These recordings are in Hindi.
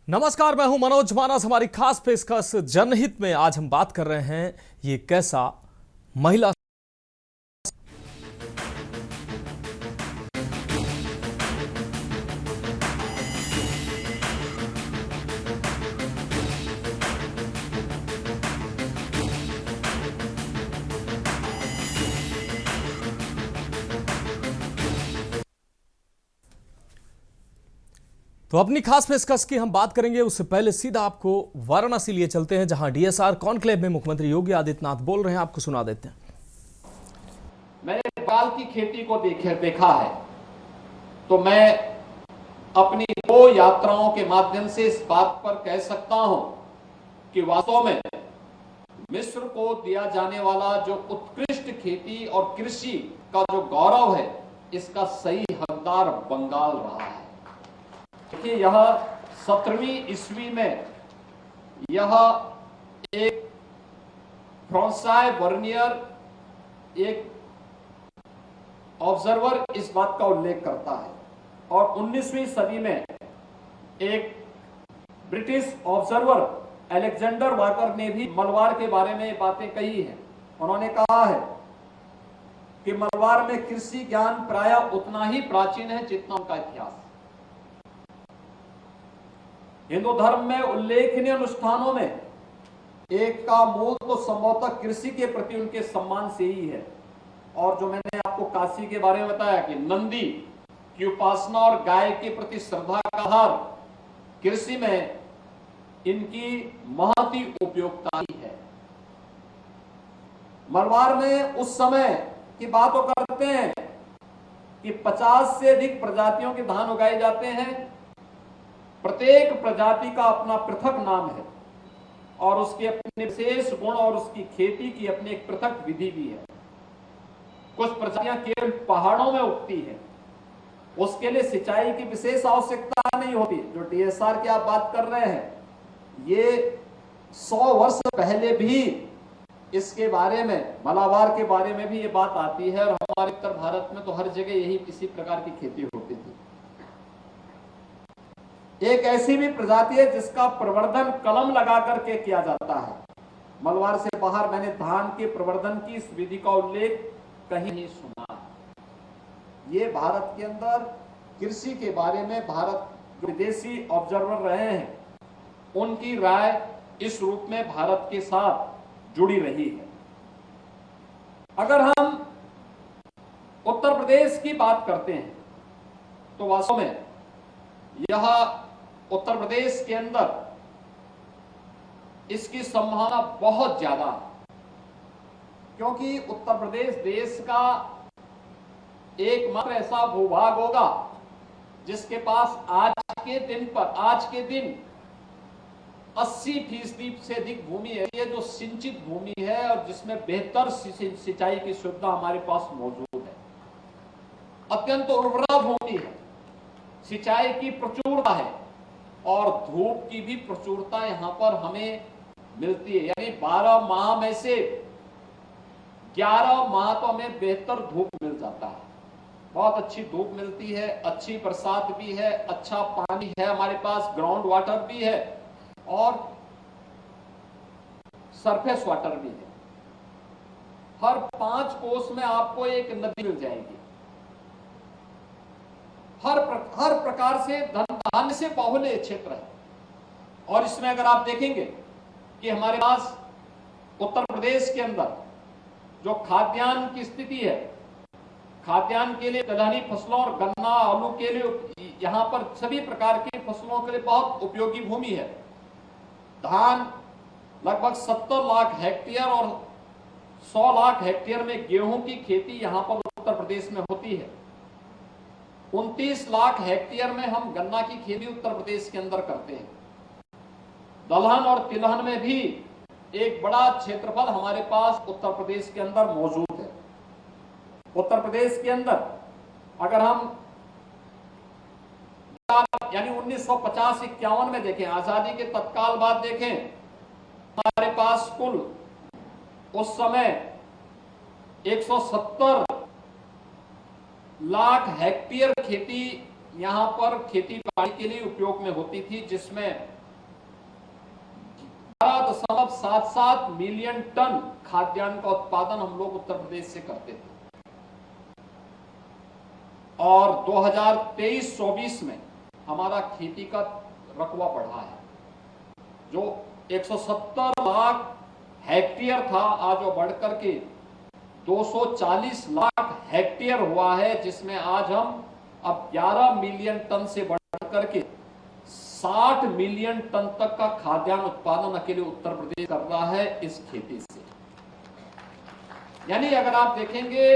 नमस्कार, मैं हूं मनोज मानस। हमारी खास पेशकश जनहित में आज हम बात कर रहे हैं ये कैसा महिला। तो अपनी खास पेशकश की हम बात करेंगे, उससे पहले सीधा आपको वाराणसी लिए चलते हैं, जहां डीएसआर कॉन्क्लेव में मुख्यमंत्री योगी आदित्यनाथ बोल रहे हैं। आपको सुना देते हैं। मैंने बाल की खेती को देखा है, तो मैं अपनी 2 यात्राओं के माध्यम से इस बात पर कह सकता हूं कि वास्तव में मिस्र को दिया जाने वाला जो उत्कृष्ट खेती और कृषि का जो गौरव है, इसका सही हकदार बंगाल रहा है। देखिए, यह 17वीं ईस्वी में यह एक फ्रांसाय वर्नियर एक ऑब्जर्वर इस बात का उल्लेख करता है, और 19वीं सदी में एक ब्रिटिश ऑब्जर्वर अलेक्जेंडर वाकर ने भी मलबार के बारे में बातें कही हैं। उन्होंने कहा है कि मलबार में कृषि ज्ञान प्रायः उतना ही प्राचीन है जितना उनका इतिहास। हिंदू धर्म में उल्लेखनीय अनुष्ठानों में एक का मूल तो संभवतः कृषि के प्रति उनके सम्मान से ही है। और जो मैंने आपको काशी के बारे में बताया कि नंदी की उपासना और गाय के प्रति श्रद्धा का आधार कृषि में इनकी महती उपयोगिता ही है। मलबार में उस समय की बात वो करते हैं कि 50 से अधिक प्रजातियों के धान उगाए जाते हैं। प्रत्येक प्रजाति का अपना पृथक नाम है और उसके अपने विशेष गुण और उसकी खेती की अपनी एक पृथक विधि भी है। कुछ प्रजातियां केवल पहाड़ों में उगती है, उसके लिए सिंचाई की विशेष आवश्यकता नहीं होती। जो डीएसआर की आप बात कर रहे हैं, ये 100 वर्ष पहले भी इसके बारे में, मलाबार के बारे में भी ये बात आती है, और हमारे उत्तर भारत में तो हर जगह यही इसी प्रकार की खेती होती थी। एक ऐसी भी प्रजाति है जिसका प्रवर्धन कलम लगा करके किया जाता है। मलबार से बाहर मैंने धान के प्रवर्धन की इस विधि का उल्लेख कहीं नहीं सुना। ये भारत के अंदर कृषि के बारे में भारत जो विदेशी ऑब्जर्वर रहे हैं, उनकी राय इस रूप में भारत के साथ जुड़ी रही है। अगर हम उत्तर प्रदेश की बात करते हैं तो वास्तव में यह उत्तर प्रदेश के अंदर इसकी संभावना बहुत ज्यादा है, क्योंकि उत्तर प्रदेश देश का एकमात्र ऐसा भूभाग होगा जिसके पास आज के दिन 80% से अधिक भूमि है, ये जो सिंचित भूमि है और जिसमें बेहतर सिंचाई की सुविधा हमारे पास मौजूद है। अत्यंत उर्वरा भूमि है, सिंचाई की प्रचुरता है और धूप की भी प्रचुरता यहां पर हमें मिलती है। यानी 12 माह में से 11 माह तो हमें बेहतर धूप मिल जाता है। बहुत अच्छी धूप मिलती है, अच्छी बरसात भी है, अच्छा पानी है, हमारे पास ग्राउंड वाटर भी है और सरफेस वाटर भी है। हर 5 कोस में आपको एक नदी मिल जाएगी। हर प्रकार से धान्य से बाहुल्य क्षेत्र है। और इसमें अगर आप देखेंगे कि हमारे पास उत्तर प्रदेश के अंदर जो खाद्यान्न की स्थिति है, खाद्यान्न के लिए दलहनी फसलों और गन्ना, आलू के लिए यहां पर सभी प्रकार की फसलों के लिए बहुत उपयोगी भूमि है। धान लगभग 70 लाख हेक्टेयर और 100 लाख हेक्टेयर में गेहूं की खेती यहां पर उत्तर प्रदेश में होती है। 29 लाख हेक्टेयर में हम गन्ना की खेती उत्तर प्रदेश के अंदर करते हैं। दलहन और तिलहन में भी एक बड़ा क्षेत्रफल हमारे पास उत्तर प्रदेश के अंदर मौजूद है। उत्तर प्रदेश के अंदर अगर हम यानी 1950-51 में देखें, आजादी के तत्काल बाद देखें, हमारे पास कुल उस समय 170 लाख हेक्टेयर खेती यहां पर खेती बाड़ी के लिए उपयोग में होती थी, जिसमें 11.77 मिलियन टन खाद्यान्न का उत्पादन हम लोग उत्तर प्रदेश से करते थे और 2023-24 में हमारा खेती का रकबा बढ़ा है, जो 170 लाख हेक्टेयर था आज वो बढ़कर के 240 लाख हेक्टेयर हुआ है, जिसमें आज हम अब 11 मिलियन टन से बढ़कर के 60 मिलियन टन तक का खाद्यान्न उत्पादन अकेले उत्तर प्रदेश कर रहा है इस खेती से। यानी अगर आप देखेंगे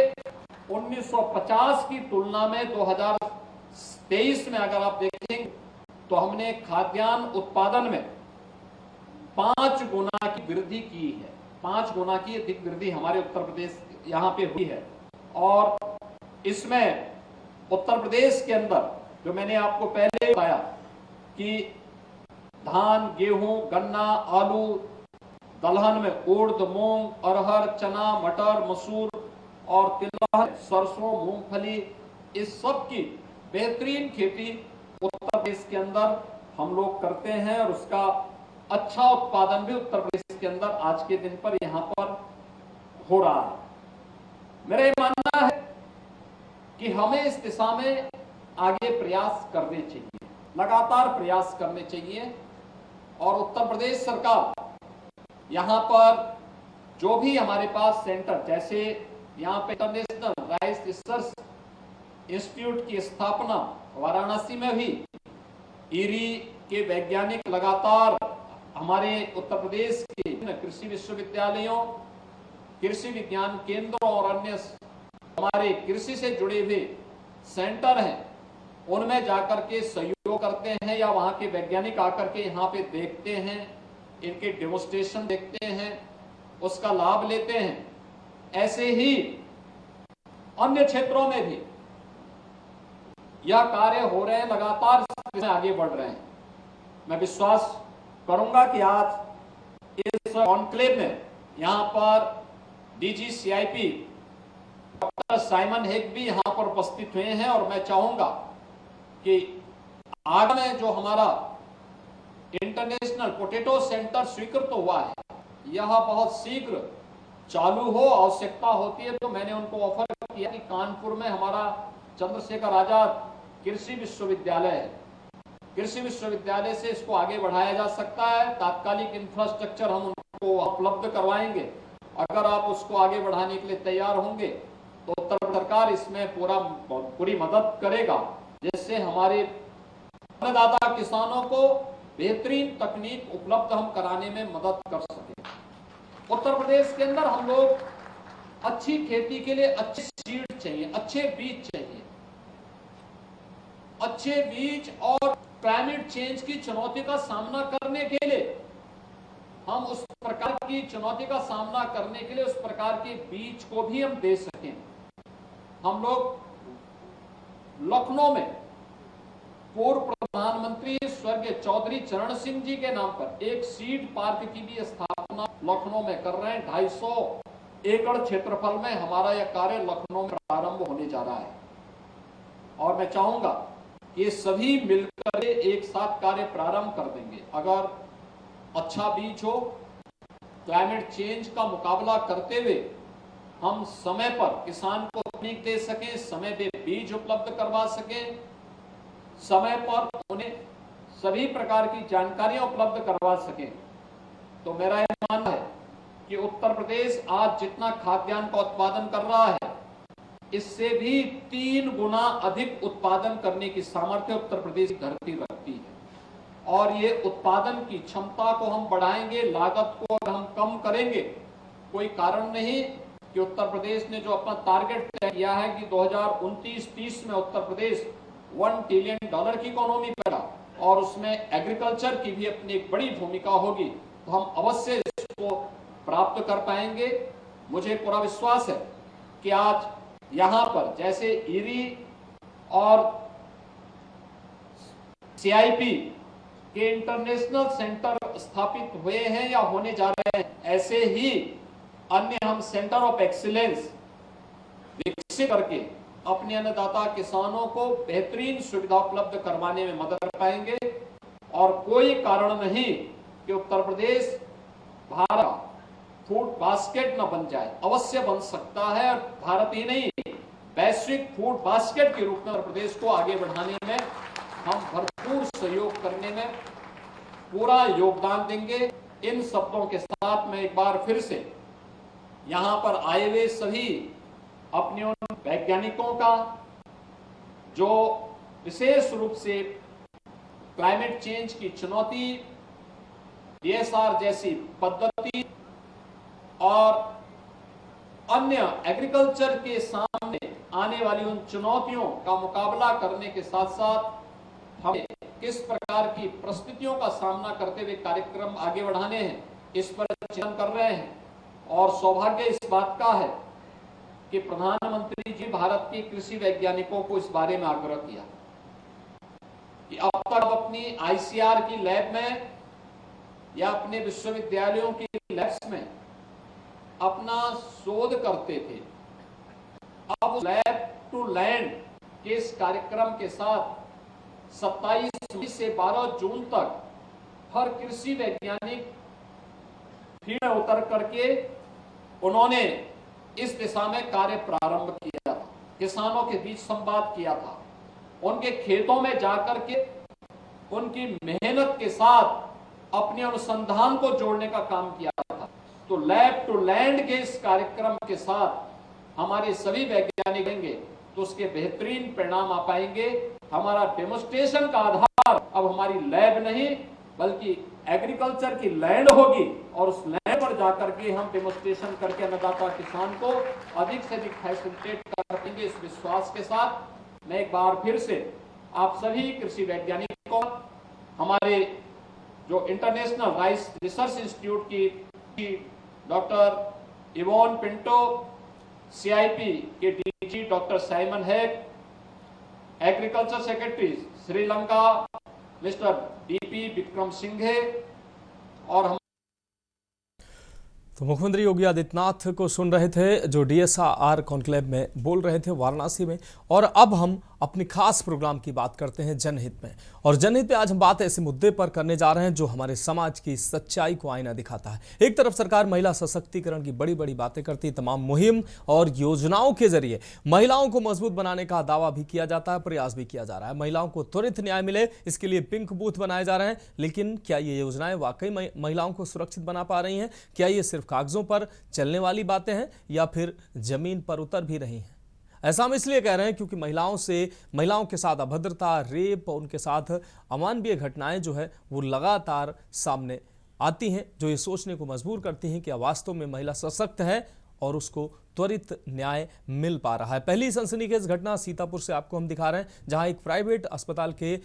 1950 की तुलना में 2023 में अगर आप देखेंगे तो हमने खाद्यान्न उत्पादन में 5 गुना की वृद्धि की है। 5 गुना की अधिक वृद्धि हमारे उत्तर प्रदेश यहां पे हुई है। और इसमें उत्तर प्रदेश के अंदर जो मैंने आपको पहले बताया कि धान, गेहूं, गन्ना, आलू, दलहन में उड़द, मूंग, अरहर, चना, मटर, मसूर और तिलहन, सरसों, मूंगफली, इस सब की बेहतरीन खेती उत्तर प्रदेश के अंदर हम लोग करते हैं और उसका अच्छा उत्पादन भी उत्तर प्रदेश के अंदर आज के दिन पर यहां पर हो रहा है। मेरा ये मानना है कि हमें इस दिशा में आगे प्रयास करने चाहिए, लगातार प्रयास करने चाहिए और उत्तर प्रदेश सरकार यहां पर जो भी हमारे पास सेंटर, जैसे यहां पे इंटरनेशनल राइस रिसर्च इंस्टीट्यूट की स्थापना वाराणसी में हुई, ईरी के वैज्ञानिक लगातार हमारे उत्तर प्रदेश के कृषि विश्वविद्यालयों, कृषि विज्ञान केंद्रों और अन्य हमारे कृषि से जुड़े हुए सेंटर हैं, उनमें जाकर के सहयोग करते हैं या वहां के वैज्ञानिक आकर के यहाँ पे देखते हैं, इनके डेमोन्स्ट्रेशन देखते हैं, उसका लाभ लेते हैं। ऐसे ही अन्य क्षेत्रों में भी यह कार्य हो रहे हैं, लगातार इसमें आगे बढ़ रहे हैं। मैं विश्वास करूंगा कि आज इस कॉन्क्लेव में यहां पर DG CIP doctor Simon Hague भी यहां पर उपस्थित हुए हैं और मैं चाहूंगा कि आगे में जो हमारा इंटरनेशनल पोटैटो सेंटर स्वीकृत तो हुआ है, यह बहुत शीघ्र चालू हो, आवश्यकता होती है तो मैंने उनको ऑफर किया कि कानपुर में हमारा चंद्रशेखर आजाद कृषि विश्वविद्यालय है, कृषि विश्वविद्यालय से इसको आगे बढ़ाया जा सकता है। तात्कालिक इंफ्रास्ट्रक्चर हम उनको उपलब्ध करवाएंगे। अगर आप उसको आगे बढ़ाने के लिए तैयार होंगे तो उत्तर सरकार इसमें पूरी मदद करेगा, जिससे हमारे अन्नदाता किसानों को बेहतरीन तकनीक उपलब्ध हम कराने में मदद कर सके। उत्तर प्रदेश के अंदर हम लोग अच्छी खेती के लिए अच्छे सीड चाहिए, अच्छे बीज चाहिए, अच्छे बीज और क्लाइमेट चेंज की चुनौती का सामना करने के लिए हम उस प्रकार की चुनौती का सामना करने के लिए उस प्रकार के बीज को भी हम दे सकें। हम लोग लखनऊ में पूर्व प्रधानमंत्री स्वर्गीय चौधरी चरण सिंह जी के नाम पर एक सीड पार्क की भी स्थापना लखनऊ में कर रहे हैं। 250 एकड़ क्षेत्रफल में हमारा यह कार्य लखनऊ में प्रारंभ होने जा रहा है और मैं चाहूंगा कि सभी मिलकर एक साथ कार्य प्रारंभ कर देंगे। अगर अच्छा बीज हो, क्लाइमेट चेंज का मुकाबला करते हुए हम समय पर किसान को तकनीक दे सकें, समय पे बीज उपलब्ध करवा सकें, समय पर उन्हें सभी प्रकार की जानकारियां उपलब्ध करवा सकें, तो मेरा यह मानना है कि उत्तर प्रदेश आज जितना खाद्यान्न का उत्पादन कर रहा है, इससे भी 3 गुना अधिक उत्पादन करने की सामर्थ्य उत्तर प्रदेश की धरती रखती है। और ये उत्पादन की क्षमता को हम बढ़ाएंगे, लागत को हम कम करेंगे। कोई कारण नहीं कि उत्तर प्रदेश ने जो अपना टारगेट तय किया है कि 2029-30 में उत्तर प्रदेश $1 ट्रिलियन की इकोनॉमी करेगा और उसमें एग्रीकल्चर की भी अपनी एक बड़ी भूमिका होगी, तो हम अवश्य इसको प्राप्त कर पाएंगे। मुझे पूरा विश्वास है कि आज यहां पर जैसे ईरी और सीआईपी के इंटरनेशनल सेंटर स्थापित हुए हैं या होने जा रहे हैं, ऐसे ही अन्य हम सेंटर ऑफ एक्सीलेंस विकसित करके अपने अन्नदाता किसानों को बेहतरीन सुविधा उपलब्ध करवाने में मदद कर पाएंगे। और कोई कारण नहीं कि उत्तर प्रदेश भारत फूड बास्केट न बन जाए, अवश्य बन सकता है। और भारत ही नहीं, वैश्विक फूड बास्केट के रूप में उत्तर प्रदेश को आगे बढ़ाने में हम भरपूर सहयोग करने में पूरा योगदान देंगे। इन शब्दों के साथ मैं एक बार फिर से यहां पर आए हुए सभी अपने उन वैज्ञानिकों का जो विशेष रूप से क्लाइमेट चेंज की चुनौती, डीएसआर जैसी पद्धति और अन्य एग्रीकल्चर के सामने आने वाली उन चुनौतियों का मुकाबला करने के साथ साथ हमें किस प्रकार की परिस्थितियों का सामना करते हुए कार्यक्रम आगे बढ़ाने हैं, इस पर चिंतन कर रहे हैं। और सौभाग्य इस बात का है कि प्रधानमंत्री जी भारत के कृषि वैज्ञानिकों को इस बारे में आग्रह किया कि अब तक अपनी आईसीआर की लैब में या अपने विश्वविद्यालयों की लैब्स में अपना शोध करते थे, अब लैब टू लैंड के इस कार्यक्रम के साथ 27 से 12 जून तक हर कृषि वैज्ञानिक फील्ड में उतर करके उन्होंने इस दिशा में कार्य प्रारंभ किया था। किसानों के बीच संवाद किया था, उनके खेतों में जाकर के उनकी मेहनत के साथ अपने अनुसंधान को जोड़ने का काम किया था। तो लैब टू लैंड के इस कार्यक्रम के साथ हमारे सभी वैज्ञानिक रहेंगे तो उसके बेहतरीन परिणाम आ पाएंगे। हमारा डेमोन्स्ट्रेशन का आधार अब हमारी लैब नहीं बल्कि एग्रीकल्चर की लैंड होगी और उस लैंड पर जाकर के हम डेमोन्स्ट्रेशन करके अन्नदाता किसान को अधिक से अधिक फैसिलिटेट कर पाएंगे। इस विश्वास के साथ मैं एक बार फिर से आप सभी कृषि वैज्ञानिकों, हमारे जो इंटरनेशनल राइस रिसर्च इंस्टीट्यूट की डॉक्टर इवोन पिंटो, सीआईपी के DG doctor Simon Heck, agriculture secretary Sri Lanka mister DP Wickramasinghe और हम तो मुख्यमंत्री योगी आदित्यनाथ को सुन रहे थे जो डीएसआर कॉन्क्लेव में बोल रहे थे वाराणसी में। और अब हम अपनी खास प्रोग्राम की बात करते हैं जनहित में। और जनहित में आज हम बात ऐसे मुद्दे पर करने जा रहे हैं जो हमारे समाज की सच्चाई को आईना दिखाता है। एक तरफ सरकार महिला सशक्तिकरण की बड़ी बड़ी बातें करती है, तमाम मुहिम और योजनाओं के जरिए महिलाओं को मजबूत बनाने का दावा भी किया जाता है, प्रयास भी किया जा रहा है। महिलाओं को त्वरित न्याय मिले इसके लिए पिंक बूथ बनाए जा रहे हैं। लेकिन क्या ये योजनाएं वाकई महिलाओं को सुरक्षित बना पा रही हैं? क्या ये सिर्फ कागजों पर चलने वाली बातें हैं या फिर जमीन पर उतर भी रही हैं? ऐसा हम इसलिए कह रहे हैं क्योंकि महिलाओं के साथ अभद्रता, रेप और उनके साथ अमानवीय घटनाएं जो है वो लगातार सामने आती हैं, जो ये सोचने को मजबूर करती हैं कि वास्तव में महिला सशक्त है और उसको त्वरित न्याय मिल पा रहा है। पहली सनसनीखेज घटना सीतापुर से आपको हम दिखा रहे हैं, जहां एक प्राइवेट अस्पताल के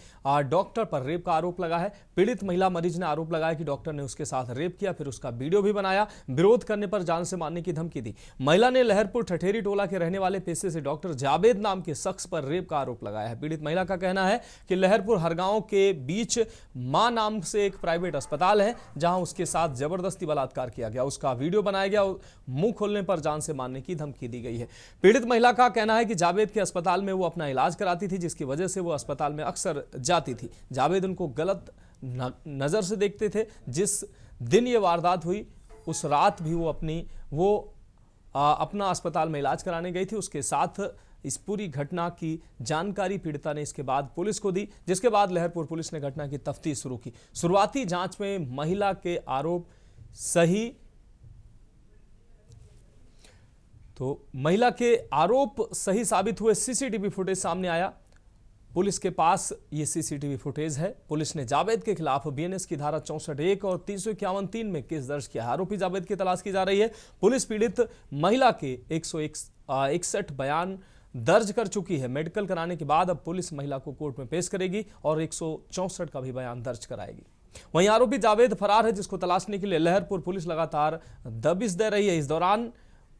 डॉक्टर पर रेप का आरोप लगा है। पीड़ित महिला मरीज ने आरोप लगाया कि डॉक्टर ने उसके साथ रेप किया, फिर उसका वीडियो भी बनाया। विरोध करने पर जान से मारने की धमकी दी। महिला ने लहरपुर ठठेरी टोला के रहने वाले पेशे से डॉक्टर जावेद नाम के शख्स पर रेप का आरोप लगाया है। पीड़ित महिला का कहना है कि लहरपुर हरगांव के बीच मां नाम से एक प्राइवेट अस्पताल है जहां उसके साथ जबरदस्ती बलात्कार किया गया, उसका वीडियो बनाया गया, मुंह खोलने पर जान से मारने की धमकी दी गई है। पीड़ित महिला का कहना है कि जावेद के अस्पताल में वो अपना इलाज कराती थी, जिसकी वजह से वो अस्पताल में अक्सर जाती थी। जावेद उनको गलत नजर से देखते थे। जिस दिन ये वारदात हुई उस रात भी वो अपना अस्पताल में इलाज कराने गई थी। उसके साथ इस पूरी घटना की जानकारी पीड़िता ने इसके बाद पुलिस को दी, जिसके बाद लहरपुर पुलिस ने घटना की तफ्तीश शुरू की। शुरुआती जांच में महिला के आरोप सही साबित हुए। सीसीटीवी फुटेज सामने आया। पुलिस के पास ये सीसीटीवी फुटेज है। पुलिस ने जावेद के खिलाफ बीएनएस की धारा 64(1) और 351(3) में केस दर्ज किया है। आरोपी जावेद की तलाश की जा रही है। पुलिस पीड़ित महिला के 161 बयान दर्ज कर चुकी है। मेडिकल कराने के बाद अब पुलिस महिला को कोर्ट में पेश करेगी और 164 का भी बयान दर्ज कराएगी। वहीं आरोपी जावेद फरार है, जिसको तलाशने के लिए लहरपुर पुलिस लगातार दबिश दे रही है। इस दौरान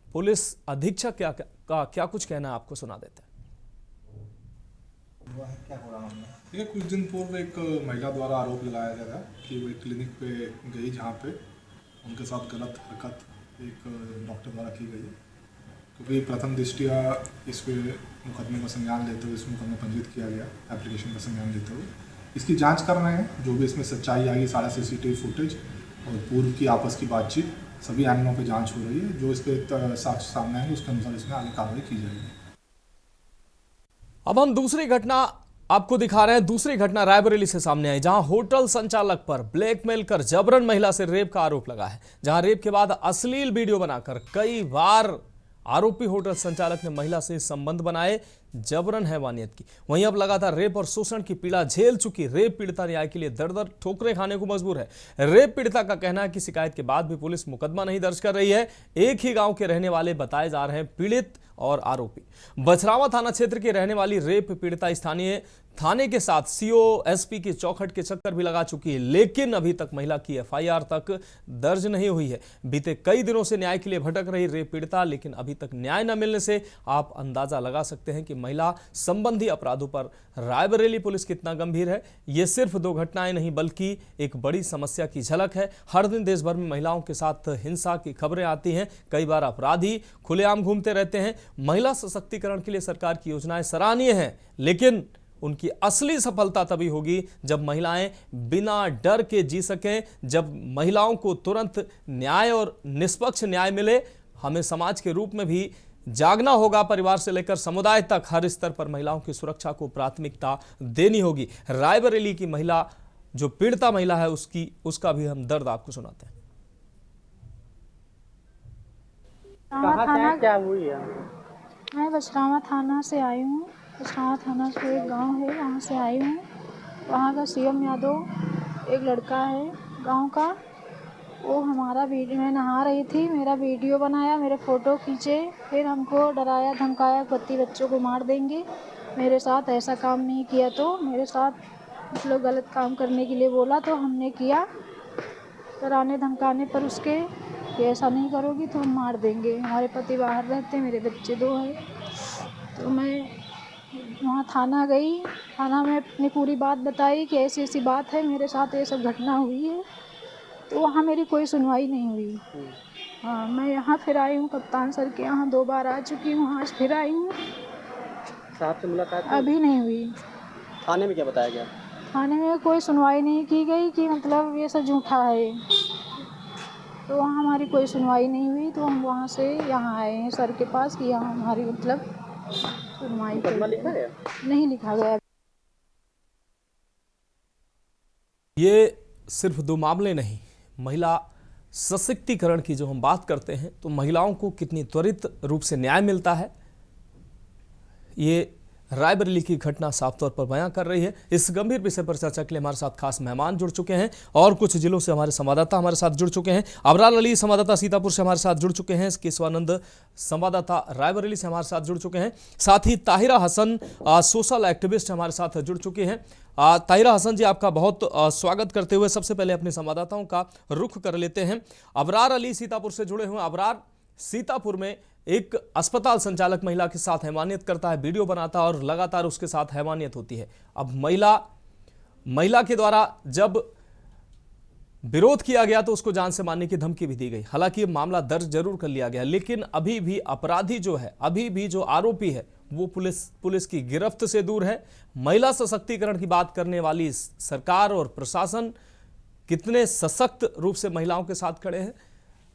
पुलिस अधीक्षक क्या कुछ कहना है आपको सुना देते हैं। ये कुछ दिन पूर्व एक महिला द्वारा आरोप लगाया गया था कि वो एक क्लिनिक पे गई जहाँ पे उनके साथ गलत हरकत एक डॉक्टर द्वारा की गई है। क्योंकि प्रथम दृष्टिया इस पे मुकदमे का संज्ञान लेते हुए इस मुकदमा पंजीकृत किया गया, एप्लीकेशन का संज्ञान लेते हुए इसकी जांच कर रहे हैं। जो भी इसमें सच्चाई आएगी, सारा सीसीटीवी फुटेज और पूर्व की आपस की बातचीत, सभी एंगलों पे जांच हो रही है। जो इसके साक्ष्य सामने आएंगे उसके अनुसार इसमें आगे कार्रवाई की जाएगी। अब हम दूसरी घटना आपको दिखा रहे हैं। दूसरी घटना रायबरेली से सामने आई, जहां होटल संचालक पर ब्लैकमेल कर जबरन महिला से रेप का आरोप लगा है। जहां रेप के बाद अश्लील वीडियो बनाकर कई बार आरोपी होटल संचालक ने महिला से संबंध बनाए, जबरन हैवानियत की। वहीं अब लगातार रेप और शोषण की पीड़ा झेल चुकी रेप पीड़िता न्याय के लिए दर दर ठोकरें खाने को मजबूर है। रेप पीड़िता का कहना है कि शिकायत के बाद भी पुलिस मुकदमा नहीं दर्ज कर रही है। एक ही गांव के रहने वाले बताए जा रहे हैं पीड़ित और आरोपी। बछरावा थाना क्षेत्र की रहने वाली रेप पीड़िता स्थानीय थाने के साथ सीओ एसपी की चौखट के चक्कर भी लगा चुकी है, लेकिन अभी तक महिला की एफआईआर तक दर्ज नहीं हुई है। बीते कई दिनों से न्याय के लिए भटक रही रेप पीड़िता, लेकिन अभी तक न्याय न मिलने से आप अंदाजा लगा सकते हैं कि महिला संबंधी अपराधों पर रायबरेली पुलिस कितना गंभीर है। ये सिर्फ 2 घटनाएं नहीं बल्कि एक बड़ी समस्या की झलक है। हर दिन देश भर में महिलाओं के साथ हिंसा की खबरें आती हैं। कई बार अपराधी खुलेआम घूमते रहते हैं। महिला सशक्तिकरण के लिए सरकार की योजनाएं सराहनीय हैं, लेकिन उनकी असली सफलता तभी होगी जब महिलाएं बिना डर के जी सकें, जब महिलाओं को तुरंत न्याय और निष्पक्ष न्याय मिले। हमें समाज के रूप में भी जागना होगा। परिवार से लेकर समुदाय तक हर स्तर पर महिलाओं की सुरक्षा को प्राथमिकता देनी होगी। रायबरेली की महिला, जो पीड़िता महिला है, उसका भी हम दर्द आपको सुनाते हैं। क्या हुई है? मैं बछरावा थाना से आई हूँ। बछरावा थाना से एक गांव है, वहाँ से आई हूँ। वहाँ का सीएम यादव एक लड़का है गांव का, वो हमारा वीडियो, मैं नहा रही थी, मेरा वीडियो बनाया, मेरे फ़ोटो खींचे, फिर हमको डराया धमकाया, बच्चों को मार देंगे, मेरे साथ ऐसा काम नहीं किया तो मेरे साथ मतलब गलत काम करने के लिए बोला, तो हमने किया। डराने धमकाने पर उसके कि ऐसा नहीं करोगी तो हम मार देंगे। हमारे पति बाहर रहते, मेरे बच्चे 2 हैं। तो मैं वहाँ थाना गई, थाना में अपनी पूरी बात बताई कि ऐसी ऐसी बात है, मेरे साथ ये सब घटना हुई है। तो वहाँ मेरी कोई सुनवाई नहीं हुई। हाँ, मैं यहाँ फिर आई हूँ, कप्तान सर के यहाँ 2 बार आ चुकी हूँ, आज फिर आई हूँ। साहब से मुलाकात अभी नहीं हुई। थाने में क्या बताया गया? थाने में कोई सुनवाई नहीं की गई कि मतलब ये सब झूठा है, तो वहाँ हमारी कोई सुनवाई नहीं हुई। तो हम वहाँ से यहाँ आए हैं सर के पास कि यहाँ हमारी मतलब सुनवाई लिखा है? नहीं लिखा गया। ये सिर्फ 2 मामले नहीं, महिला सशक्तिकरण की जो हम बात करते हैं तो महिलाओं को कितनी त्वरित रूप से न्याय मिलता है, ये रायबरेली की घटना साफ तौर पर बयां कर रही है। इस गंभीर विषय पर चर्चा के लिए हमारे साथ खास मेहमान जुड़ चुके हैं और कुछ जिलों से हमारे संवाददाता हमारे साथ जुड़ चुके हैं। अबरार अली संवाददाता सीतापुर से हमारे साथ जुड़ चुके हैं, केशवानंद संवाददाता रायबरेली से हमारे साथ जुड़ चुके हैं, साथ ही ताहिरा हसन सोशल एक्टिविस्ट हमारे साथ जुड़ चुके हैं। ताहिरा हसन जी, आपका बहुत स्वागत करते हुए सबसे पहले अपने संवाददाताओं का रुख कर लेते हैं। अबरार अली सीतापुर से जुड़े हुए। अबरार, सीतापुर में एक अस्पताल संचालक महिला के साथ हैवानियत करता है, वीडियो बनाता है और लगातार उसके साथ हैवानियत होती है। अब महिला के द्वारा जब विरोध किया गया तो उसको जान से मारने की धमकी भी दी गई। हालांकि मामला दर्ज जरूर कर लिया गया, लेकिन अभी भी अपराधी जो है, अभी भी जो आरोपी है, वो पुलिस की गिरफ्त से दूर है। महिला सशक्तिकरण की बात करने वाली सरकार और प्रशासन कितने सशक्त रूप से महिलाओं के साथ खड़े हैं,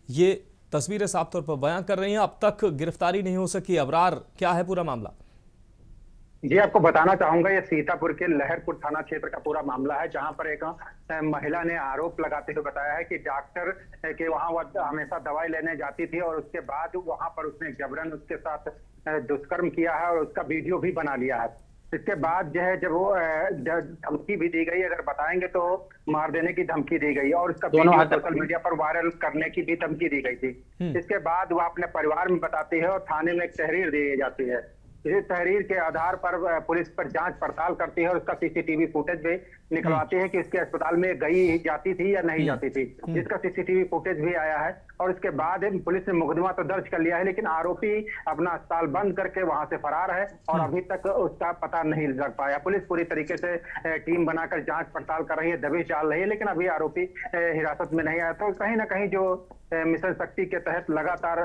ये तस्वीरें साफ तौर पर बयां कर रही हैं। अब तक गिरफ्तारी नहीं हो सकी। अबरार, क्या है पूरा मामला? जी, आपको बताना चाहूंगा, ये सीतापुर के लहरपुर थाना क्षेत्र का पूरा मामला है, जहां पर एक महिला ने आरोप लगाते हुए बताया है कि डॉक्टर के वहां वह हमेशा दवाई लेने जाती थी और उसके बाद वहां पर उसने जबरन उसके साथ दुष्कर्म किया है और उसका वीडियो भी बना लिया है। इसके बाद जो है, जब वो धमकी भी दी गई, अगर बताएंगे तो मार देने की धमकी दी गई और उसका वीडियो सोशल मीडिया पर वायरल करने की भी धमकी दी गई थी। इसके बाद वो अपने परिवार में बताती है और थाने में एक तहरीर दी जाती है। इस तहरीर के आधार पर पुलिस पर जांच पड़ताल करती है और उसका सीसीटीवी फुटेज भी निकलवाती है कि उसके अस्पताल में गई जाती थी या नहीं जाती थी, जिसका सीसीटीवी फुटेज भी आया है। और इसके बाद पुलिस ने मुकदमा तो दर्ज कर लिया है, लेकिन आरोपी अपना अस्पताल बंद करके वहां से फरार है और अभी तक उसका पता नहीं लग पाया। पुलिस पूरी तरीके से टीम बनाकर जांच पड़ताल कर रही है, दबिश डाल रही है, लेकिन अभी आरोपी हिरासत में नहीं आया। तो कहीं ना कहीं जो मिशन शक्ति के तहत लगातार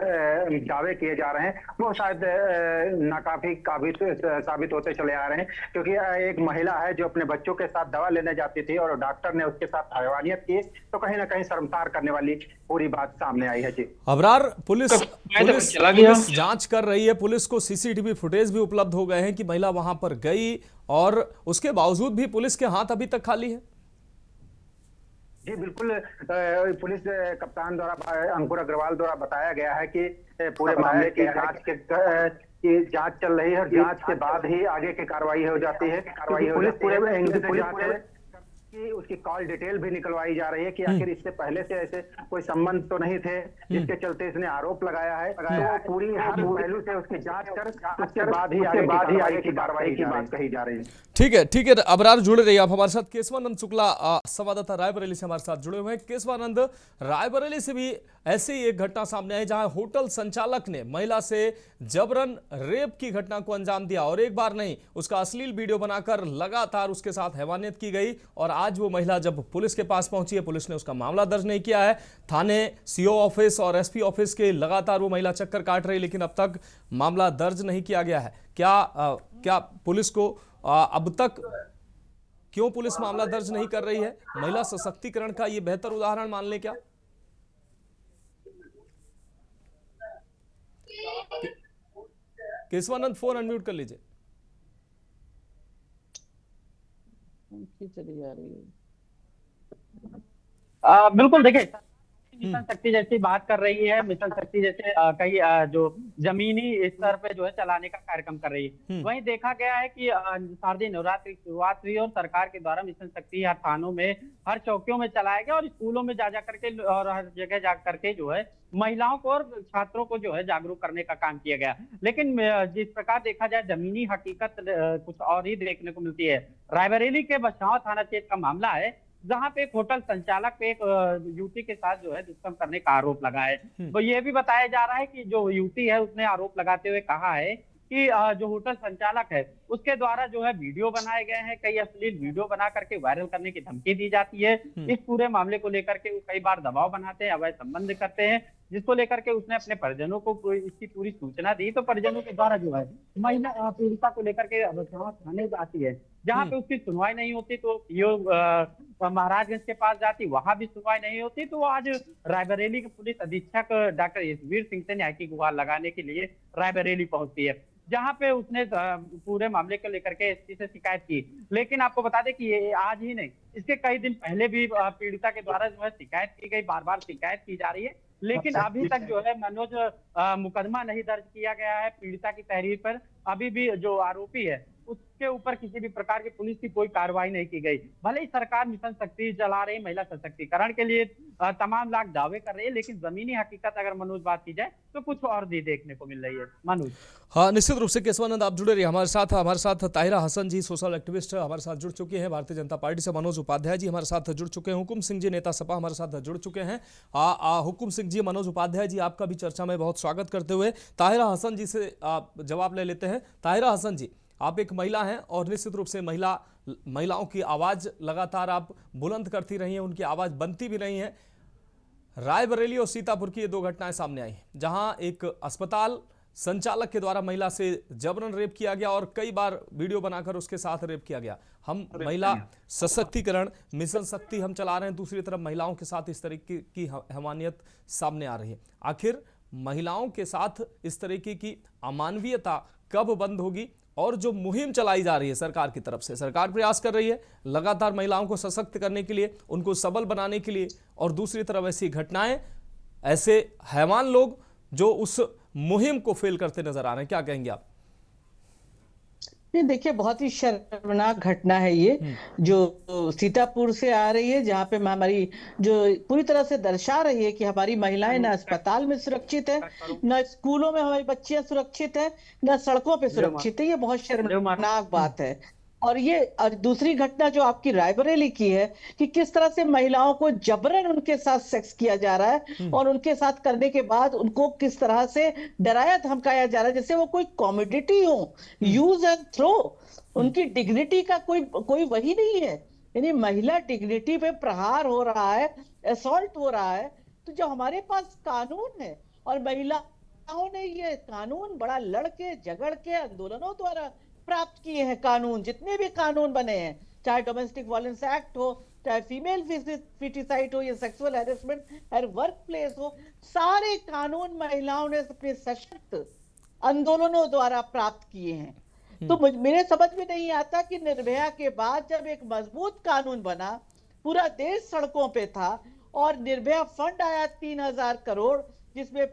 दावे किए जा रहे हैं वो शायद नाकाफी साबित होते चले आ रहे हैं, क्योंकि एक महिला है जो अपने बच्चों के साथ दवा लेने जाती थी और डॉक्टर ने उसके साथ हैवानियत की, तो कहीं ना कहीं शर्मसार करने वाली पूरी बात सामने आई है। जी अबरार, पुलिस चला गया। पुलिस जांच कर रही है, पुलिस को सीसीटीवी फुटेज भी उपलब्ध हो गए हैं कि महिला वहां पर गई, और उसके बावजूद भी पुलिस के हाथ अभी तक खाली है। जी बिल्कुल, पुलिस कप्तान द्वारा, अंकुर अग्रवाल द्वारा बताया गया है कि पूरे मामले की जांच चल रही है और जांच के बाद ही आगे की कार्रवाई हो जाती है। पुलिस पूरे कि उसकी कॉल डिटेल भी निकलवाई जा रही है कि आखिर इससे पहले से ऐसे कोई संबंध तो नहीं थे जिसके चलते इसने आरोप लगाया है। तो पूरी हर पहलू से उसकी जांच कर उसके बाद ही आगे की कार्रवाई की बात कही जा रही है। ठीक है अबरार, जुड़े रहिए आप हमारे साथ। केशवानंद शुक्ला संवाददाता रायबरेली से हमारे साथ जुड़े हुए हैं। केशवानंद, रायबरेली से भी ऐसे ही एक घटना सामने आई जहां होटल संचालक ने महिला से जबरन रेप की घटना को अंजाम दिया, और एक बार नहीं, उसका अश्लील वीडियो बनाकर लगातार उसके साथ हैवानियत की गई। और आज वो महिला जब पुलिस के पास पहुंची है, पुलिस ने उसका मामला दर्ज नहीं किया है। थाने, सीओ ऑफिस और एसपी ऑफिस के लगातार वो महिला चक्कर काट रही, लेकिन अब तक मामला दर्ज नहीं किया गया है। क्या पुलिस को अब तक क्यों पुलिस मामला दर्ज नहीं कर रही है? महिला सशक्तिकरण का ये बेहतर उदाहरण मान लें क्या? केशवानंद, फोन अनम्यूट कर लीजिए। चली जा रही है। बिल्कुल, देखिए, मिशन शक्ति जैसी बात कर रही है, मिशन शक्ति जैसे कई जो जमीनी स्तर पे जो है चलाने का कार्यक्रम कर रही है। वहीं देखा गया है कि शारदीय नवरात्रि की शुरुआत हुई और सरकार के द्वारा मिशन शक्ति हर थानों में, हर चौकियों में चलाया गया और स्कूलों में जा करके और हर जगह जा करके जो है महिलाओं को और छात्रों को जो है जागरूक करने का काम किया गया। लेकिन जिस प्रकार देखा जाए, जमीनी हकीकत कुछ और ही देखने को मिलती है। रायबरेली के बछाव थाना क्षेत्र का मामला है, जहां पे एक होटल संचालक पे एक युवती के साथ जो है दुष्कर्म करने का आरोप लगा है। तो ये भी बताया जा रहा है कि जो युवती है उसने आरोप लगाते हुए कहा है कि जो होटल संचालक है उसके द्वारा जो है वीडियो बनाए गए हैं, कई अश्लील वीडियो बना करके वायरल करने की धमकी दी जाती है। इस पूरे मामले को लेकर के वो कई बार दबाव बनाते हैं, अवैध संबंध करते हैं, जिसको लेकर के उसने अपने परिजनों को इसकी पूरी सूचना दी। तो परिजनों के द्वारा जो है महिला पीड़िता को लेकर के थाने आती है, जहाँ पे उसकी सुनवाई नहीं होती तो महाराजगंज के पास जाती, वहां भी सुनवाई नहीं होती। तो आज रायबरेली के पुलिस अधीक्षक डॉक्टर यशवीर सिंह से न्याय की गुहार लगाने के लिए रायबरेली पहुंचती है, जहां पे उसने पूरे मामले को लेकर के एसपी से शिकायत की। लेकिन आपको बता दें कि ये आज ही नहीं, इसके कई दिन पहले भी पीड़िता के द्वारा जो है शिकायत की गई, बार बार शिकायत की जा रही है, लेकिन अभी तक जो है मनोज मुकदमा नहीं दर्ज किया गया है पीड़िता की तहरीर पर। अभी भी जो आरोपी है उसके ऊपर किसी भी प्रकार की पुलिस की कोई कार्रवाई नहीं की गई। भले ही सरकार मिशन शक्ति चला रही, महिला सशक्तिकरण के लिए तमाम लाख दावे कर रही है, लेकिन जमीनी हकीकत अगर मनोज बात की जाए तो कुछ और भी देखने को मिल रही है। मनोज, हाँ, निश्चित रूप से केशवानंद आप जुड़े रहिए हमारे साथ ताहिरा हसन जी, सोशल एक्टिविस्ट हमारे साथ जुड़ चुके हैं। भारतीय जनता पार्टी से मनोज उपाध्याय जी हमारे साथ जुड़ चुके हैं। हुकुम सिंह जी, नेता सपा, हमारे साथ जुड़ चुके हैं। हुकुम सिंह जी, मनोज उपाध्याय जी, आपका भी चर्चा में बहुत स्वागत करते हुए ताहिरा हसन जी से जवाब ले लेते हैं। ताहिरा हसन जी, आप एक महिला हैं और निश्चित रूप से महिलाओं की आवाज लगातार आप बुलंद करती रही हैं, उनकी आवाज बनती भी रही है। रायबरेली और सीतापुर की ये दो घटनाएं सामने आई हैं, जहां एक अस्पताल संचालक के द्वारा महिला से जबरन रेप किया गया और कई बार वीडियो बनाकर उसके साथ रेप किया गया। हम महिला सशक्तिकरण, मिशन शक्ति हम चला रहे हैं, दूसरी तरफ महिलाओं के साथ इस तरीके की हैवानियत सामने आ रही है। आखिर महिलाओं के साथ इस तरीके की अमानवीयता कब बंद होगी? और जो मुहिम चलाई जा रही है सरकार की तरफ से, सरकार प्रयास कर रही है लगातार महिलाओं को सशक्त करने के लिए, उनको सबल बनाने के लिए, और दूसरी तरफ ऐसी घटनाएं, ऐसे हैवान लोग जो उस मुहिम को फेल करते नजर आ रहे हैं, क्या कहेंगे आप? नहीं, देखिए, बहुत ही शर्मनाक घटना है ये, जो सीतापुर से आ रही है, जहाँ पे हमारी जो पूरी तरह से दर्शा रही है कि हमारी महिलाएं ना अस्पताल में सुरक्षित है, न स्कूलों में हमारी बच्चियां सुरक्षित है, न सड़कों पे सुरक्षित है। ये बहुत शर्मनाक बात है। और दूसरी घटना जो आपकी रायबरेली की है कि किस तरह से महिलाओं को जबरन उनके साथ सेक्स किया जा रहा है और उनके साथ करने के बाद उनको किस तरह से डराया धमकाया जा रहा है जैसे वो कोई कॉमोडिटी हो, यूज एंड थ्रो। उनकी डिग्निटी का कोई वही नहीं है, यानी महिला डिग्निटी पे प्रहार हो रहा है, असॉल्ट हो रहा है। तो जो हमारे पास कानून है और महिलाओं ने ये कानून बड़ा लड़के झगड़ के आंदोलनों द्वारा प्राप्त किए हैं, कानून जितने भी कानून बने हैं, चाहे डोमेस्टिक वायलेंस एक्ट हो, चाहे फीमेल फिटिसाइड हो, या sexual harassment at work place हो, सारे कानून महिलाओं ने अपने सशक्त आंदोलनों द्वारा प्राप्त किए हैं। तो मेरे समझ में नहीं आता कि निर्भया के बाद जब एक मजबूत कानून बना, पूरा देश सड़कों पे था, और निर्भया फंड आया 3000 करोड़, जिसमें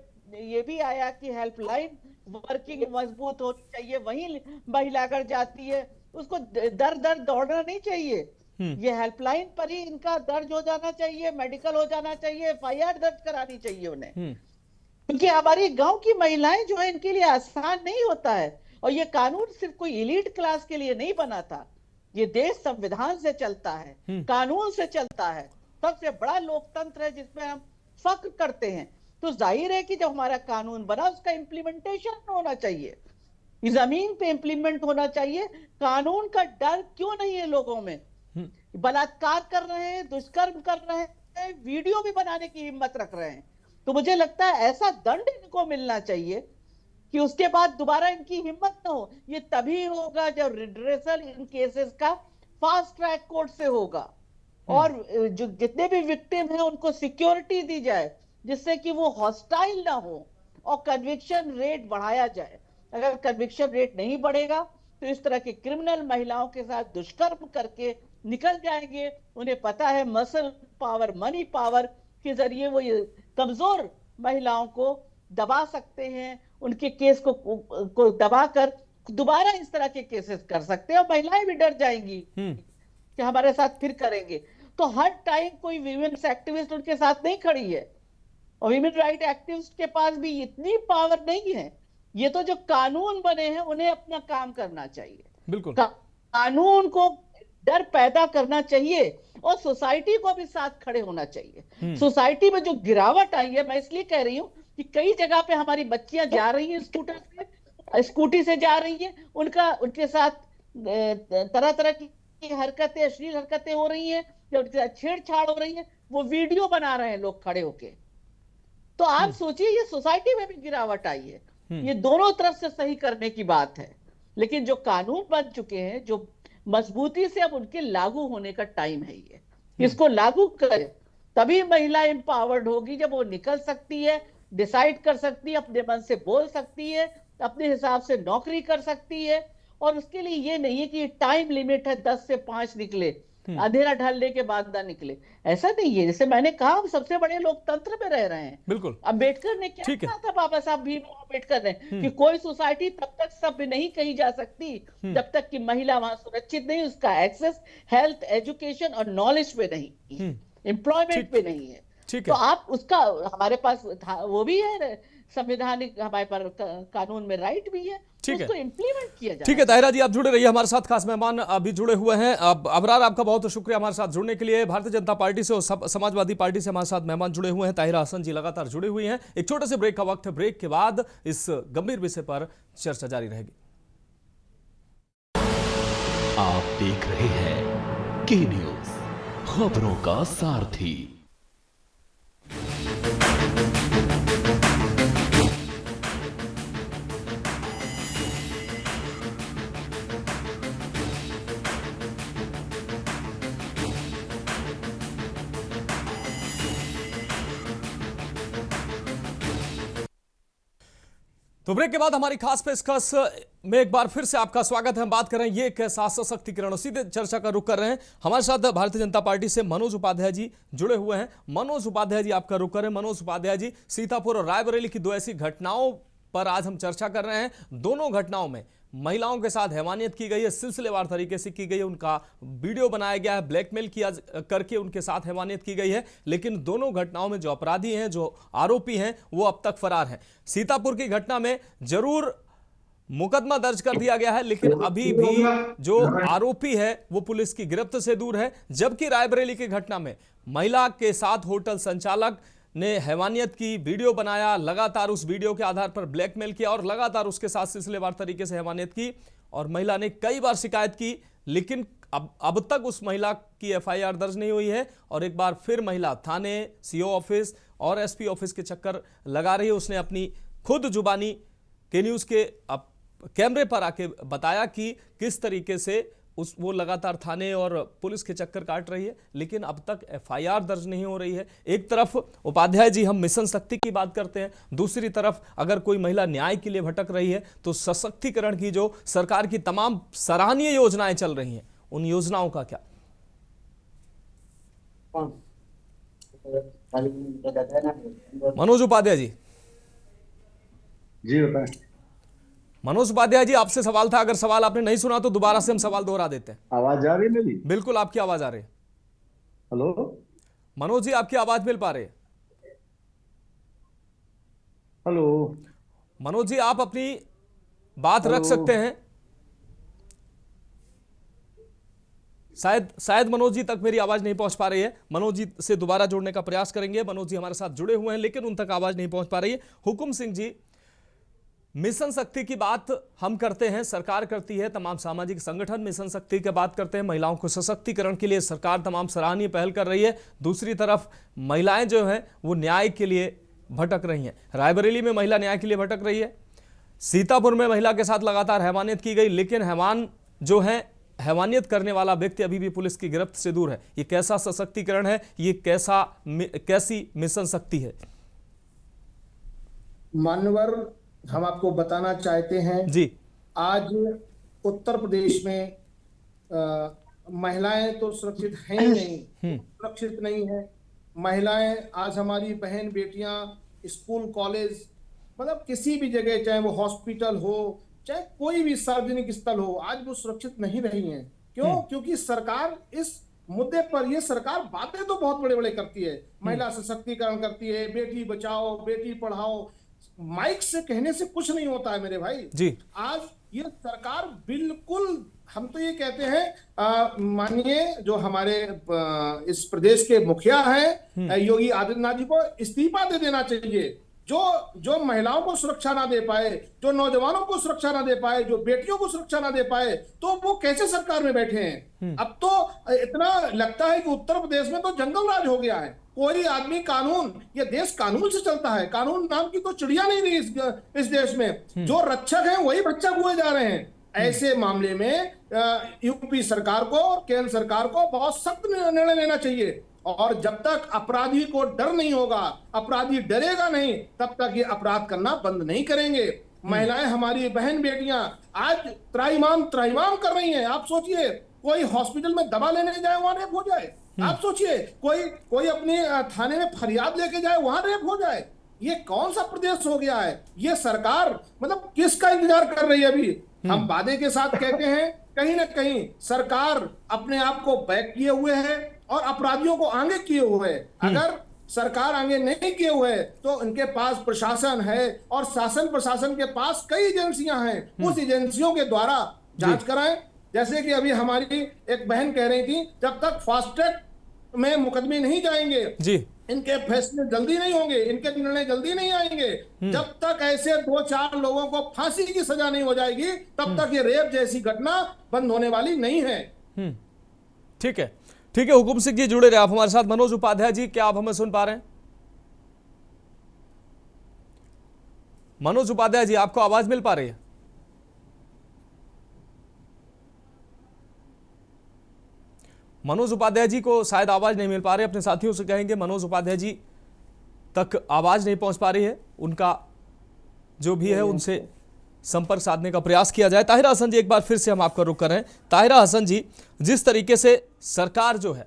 ये भी आया कि हेल्पलाइन वर्किंग मजबूत होनी चाहिए, वहीं महिला अगर जाती है उसको दर दर दौड़ना नहीं चाहिए, ये हेल्पलाइन पर ही इनका दर्ज हो जाना चाहिए, मेडिकल हो जाना चाहिए, FIR दर्ज करानी चाहिए उन्हें। क्योंकि हमारी गांव की महिलाएं जो है, इनके लिए आसान नहीं होता है। और ये कानून सिर्फ कोई एलीट क्लास के लिए नहीं बना था, ये देश संविधान से चलता है, कानून से चलता है, सबसे बड़ा लोकतंत्र है जिसमें हम फख्र करते हैं। तो जाहिर है कि जब हमारा कानून बना, उसका इम्प्लीमेंटेशन होना चाहिए, जमीन पे इम्प्लीमेंट होना चाहिए। कानून का डर क्यों नहीं है लोगों में? बलात्कार कर रहे हैं, दुष्कर्म कर रहे हैं, वीडियो भी बनाने की हिम्मत रख रहे हैं। तो मुझे लगता है ऐसा दंड इनको मिलना चाहिए कि उसके बाद दोबारा इनकी हिम्मत ना हो। ये तभी होगा जब रिड्रेसल इन केसेस का फास्ट ट्रैक कोर्ट से होगा, और जो जितने भी विक्टिम हैं उनको सिक्योरिटी दी जाए, जिससे कि वो हॉस्टाइल ना हो, और कन्विक्शन रेट बढ़ाया जाए। अगर कन्विक्शन रेट नहीं बढ़ेगा तो इस तरह के क्रिमिनल महिलाओं के साथ दुष्कर्म करके निकल जाएंगे। उन्हें पता है मसल पावर, मनी पावर के जरिए वो ये कमजोर महिलाओं को दबा सकते हैं, उनके केस को दबाकर दोबारा इस तरह के केसेस कर सकते हैं, और महिलाएं भी डर जाएंगी कि हमारे साथ फिर करेंगे। तो हर टाइम कोई वीमेन्स एक्टिविस्ट उनके साथ नहीं खड़ी है, और वीमेन राइट एक्टिविस्ट के पास भी इतनी पावर नहीं है। ये तो जो कानून बने हैं उन्हें अपना काम करना चाहिए, बिल्कुल कानून को डर पैदा करना चाहिए, और सोसाइटी को भी साथ खड़े होना चाहिए। सोसाइटी में जो गिरावट आई है, मैं इसलिए कह रही हूँ कि कई जगह पे हमारी बच्चियां जा रही हैं स्कूटी से जा रही हैं, उनके साथ तरह तरह की हरकतें, अश्लील हरकतें हो रही हैं, छेड़छाड़ हो रही है, वो वीडियो बना रहे हैं लोग खड़े होके। तो आप सोचिए, ये सोसाइटी में भी गिरावट आई है। ये दोनों तरफ से सही करने की बात है, लेकिन जो कानून बन चुके हैं, जो मजबूती से अब उनके लागू होने का टाइम है, ये इसको लागू करें, तभी महिला एम्पावर्ड होगी, जब वो निकल सकती है, डिसाइड कर सकती है, अपने मन से बोल सकती है, अपने हिसाब से नौकरी कर सकती है। और उसके लिए ये नहीं है कि टाइम लिमिट है 10 से 5 निकले, अंधेरा ढलने के बाद ना निकले, ऐसा नहीं है। जैसे मैंने कहा, हम सबसे बड़े लोकतंत्र में रह रहे हैं। बिल्कुल। अम्बेडकर ने क्या कहा था, बाबा साहब भीमराव अम्बेडकर ने, कि कोई सोसाइटी तब तक सभ्य नहीं कही जा सकती जब तक कि महिला वहां सुरक्षित नहीं, उसका एक्सेस हेल्थ, एजुकेशन और नॉलेज पे नहीं, एम्प्लॉयमेंट पे नहीं है। तो आप उसका, हमारे पास वो भी है, संवैधानिक हमारे पर कानून में राइट भी है, उसको इम्प्लीमेंट किया जाए। ठीक है ताहिरा जी, आप जुड़े रहिए हमारे साथ, खास मेहमान अभी जुड़े हुए हैं। अब अबरार, आपका बहुत शुक्रिया हमारे साथ जुड़ने के लिए। भारतीय जनता पार्टी से और समाजवादी पार्टी से हमारे साथ मेहमान जुड़े हुए हैं। ताहिरा हसन जी लगातार जुड़े हुए हैं। एक छोटे से ब्रेक का वक्त है, ब्रेक के बाद इस गंभीर विषय पर चर्चा जारी रहेगी। आप देख रहे हैं के न्यूज, खबरों का सारथी। तो ब्रेक के बाद हमारी खास पेशकश में एक बार फिर से आपका स्वागत है। हम बात कर रहे हैं ये कैसा सशक्तिकरण, सीधे चर्चा का रुख कर रहे हैं। हमारे साथ भारतीय जनता पार्टी से मनोज उपाध्याय जी जुड़े हुए हैं। मनोज उपाध्याय जी, आपका रुख करें। मनोज उपाध्याय जी, सीतापुर और रायबरेली की दो ऐसी घटनाओं पर आज हम चर्चा कर रहे हैं। दोनों घटनाओं में महिलाओं के साथ हैवानियत की गई है, सिलसिलेवार तरीके से की गई है, उनका वीडियो बनाया गया है, ब्लैकमेल किया करके उनके साथ हैवानियत की गई है। लेकिन दोनों घटनाओं में जो अपराधी हैं, जो आरोपी हैं, वो अब तक फरार हैं। सीतापुर की घटना में जरूर मुकदमा दर्ज कर दिया गया है, लेकिन अभी भी जो आरोपी है वो पुलिस की गिरफ्त से दूर है। जबकि रायबरेली की घटना में महिला के साथ होटल संचालक ने हैवानियत की, वीडियो बनाया, लगातार उस वीडियो के आधार पर ब्लैकमेल किया और लगातार उसके साथ सिलसिलेवार तरीके से हैवानियत की। और महिला ने कई बार शिकायत की, लेकिन अब तक उस महिला की FIR दर्ज नहीं हुई है। और एक बार फिर महिला थाने, CO ऑफिस और SP ऑफिस के चक्कर लगा रही है। उसने अपनी खुद जुबानी के न्यूज़ के कैमरे पर आके बताया कि किस तरीके से वो लगातार थाने और पुलिस के चक्कर काट रही है, लेकिन अब तक एफआईआर दर्ज नहीं हो रही है। एक तरफ उपाध्याय जी हम मिशन शक्ति की बात करते हैं, दूसरी तरफ अगर कोई महिला न्याय के लिए भटक रही है तो सशक्तिकरण की जो सरकार की तमाम सराहनीय योजनाएं चल रही हैं, उन योजनाओं का क्या? मनोज उपाध्याय जी। जी बताएं। मनोज उपाध्याय जी, आपसे सवाल था, अगर सवाल आपने नहीं सुना तो दोबारा से हम सवाल दोहरा देते हैं। आवाज आ रही है मेरी? बिल्कुल आपकी आवाज आ रही है। हेलो मनोज जी, आपकी आवाज मिल पा रही है? हेलो मनोज जी, आप अपनी बात रख सकते हैं। शायद मनोज जी तक मेरी आवाज नहीं पहुंच पा रही है। मनोज जी से दोबारा जोड़ने का प्रयास करेंगे। मनोज जी हमारे साथ जुड़े हुए हैं लेकिन उन तक आवाज नहीं पहुंच पा रही है। हुकुम सिंह जी, मिशन शक्ति की बात हम करते हैं, सरकार करती है, तमाम सामाजिक संगठन मिशन शक्ति की बात करते हैं, महिलाओं को सशक्तिकरण के लिए सरकार तमाम सराहनीय पहल कर रही है। दूसरी तरफ महिलाएं जो हैं वो न्याय के लिए भटक रही हैं। रायबरेली में महिला न्याय के लिए भटक रही है, सीतापुर में महिला के साथ लगातार हैवानियत की गई, लेकिन हैवान जो है, हैवानियत करने वाला व्यक्ति अभी भी पुलिस की गिरफ्त से दूर है। ये कैसा सशक्तिकरण है? ये कैसी मिशन शक्ति है? मान्यवर, हम आपको बताना चाहते हैं जी, आज उत्तर प्रदेश में महिलाएं तो सुरक्षित हैं ही नहीं, सुरक्षित नहीं है। महिलाएं आज हमारी बहन बेटियां स्कूल कॉलेज मतलब किसी भी जगह, चाहे वो हॉस्पिटल हो चाहे कोई भी सार्वजनिक स्थल हो, आज वो सुरक्षित नहीं रही हैं। क्यों? क्योंकि सरकार इस मुद्दे पर, ये सरकार बातें तो बहुत बड़े बड़े करती है, महिला सशक्तिकरण करती है, बेटी बचाओ बेटी पढ़ाओ, माइक से कहने से कुछ नहीं होता है मेरे भाई जी। आज ये सरकार बिल्कुल, हम तो ये कहते हैं, माननीय जो हमारे इस प्रदेश के मुखिया हैं योगी आदित्यनाथ जी को इस्तीफा दे देना चाहिए। जो महिलाओं को सुरक्षा ना दे पाए, जो नौजवानों को सुरक्षा ना दे पाए, जो बेटियों को सुरक्षा ना दे पाए, तो वो कैसे सरकार में बैठे हैं? अब तो इतना लगता है कि उत्तर प्रदेश में तो जंगल राज हो गया है। कोई आदमी कानून, ये देश कानून से चलता है, कानून नाम की तो चिड़िया नहीं रही इस देश में। जो रक्षक हैं वही भक्षक हुए जा रहे हैं। ऐसे मामले में यूपी सरकार को और केंद्र सरकार को बहुत सख्त निर्णय लेना चाहिए, और जब तक अपराधी को डर नहीं होगा, अपराधी डरेगा नहीं, तब तक ये अपराध करना बंद नहीं करेंगे। महिलाएं, हमारी बहन बेटियां आज त्राहिमाम कर रही हैं। आप सोचिए, कोई हॉस्पिटल में दवा लेने जाए वहां रेप हो जाए। आप सोचिए, कोई अपने थाने में फरियाद लेके जाए वहां रेप हो जाए। ये कौन सा प्रदेश हो गया है? ये सरकार मतलब किसका इंतजार कर रही है? अभी हम वादे के साथ कहते हैं, कहीं ना कहीं सरकार अपने आप को बैक किए हुए है और अपराधियों को आगे किए हुए है। अगर सरकार आगे नहीं किए हुए तो इनके पास प्रशासन है, और शासन प्रशासन के पास कई एजेंसियां हैं, उस एजेंसियों के द्वारा जांच कराएं। जैसे कि अभी हमारी एक बहन कह रही थी, जब तक फास्ट ट्रैक में मुकदमे नहीं जाएंगे जी, इनके फैसले जल्दी नहीं होंगे, इनके निर्णय जल्दी नहीं आएंगे, जब तक ऐसे 2-4 लोगों को फांसी की सजा नहीं हो जाएगी, तब तक ये रेप जैसी घटना बंद होने वाली नहीं है। ठीक है, ठीक है। हुकुम सिंह जी जुड़े रहे आप हमारे साथ। मनोज उपाध्याय जी, क्या आप हमें सुन पा रहे हैं? मनोज उपाध्याय जी, आपको आवाज मिल पा रही है? मनोज उपाध्याय जी को शायद आवाज नहीं मिल पा रही, अपने साथियों से कहेंगे मनोज उपाध्याय जी तक आवाज नहीं पहुंच पा रही है, उनका जो भी है उनसे संपर्क साधने का प्रयास किया जाए। ताहिरा हसन जी, एक बार फिर से हम आपका रुख कर रहे हैं। ताहिरा हसन जी, जिस तरीके से सरकार जो है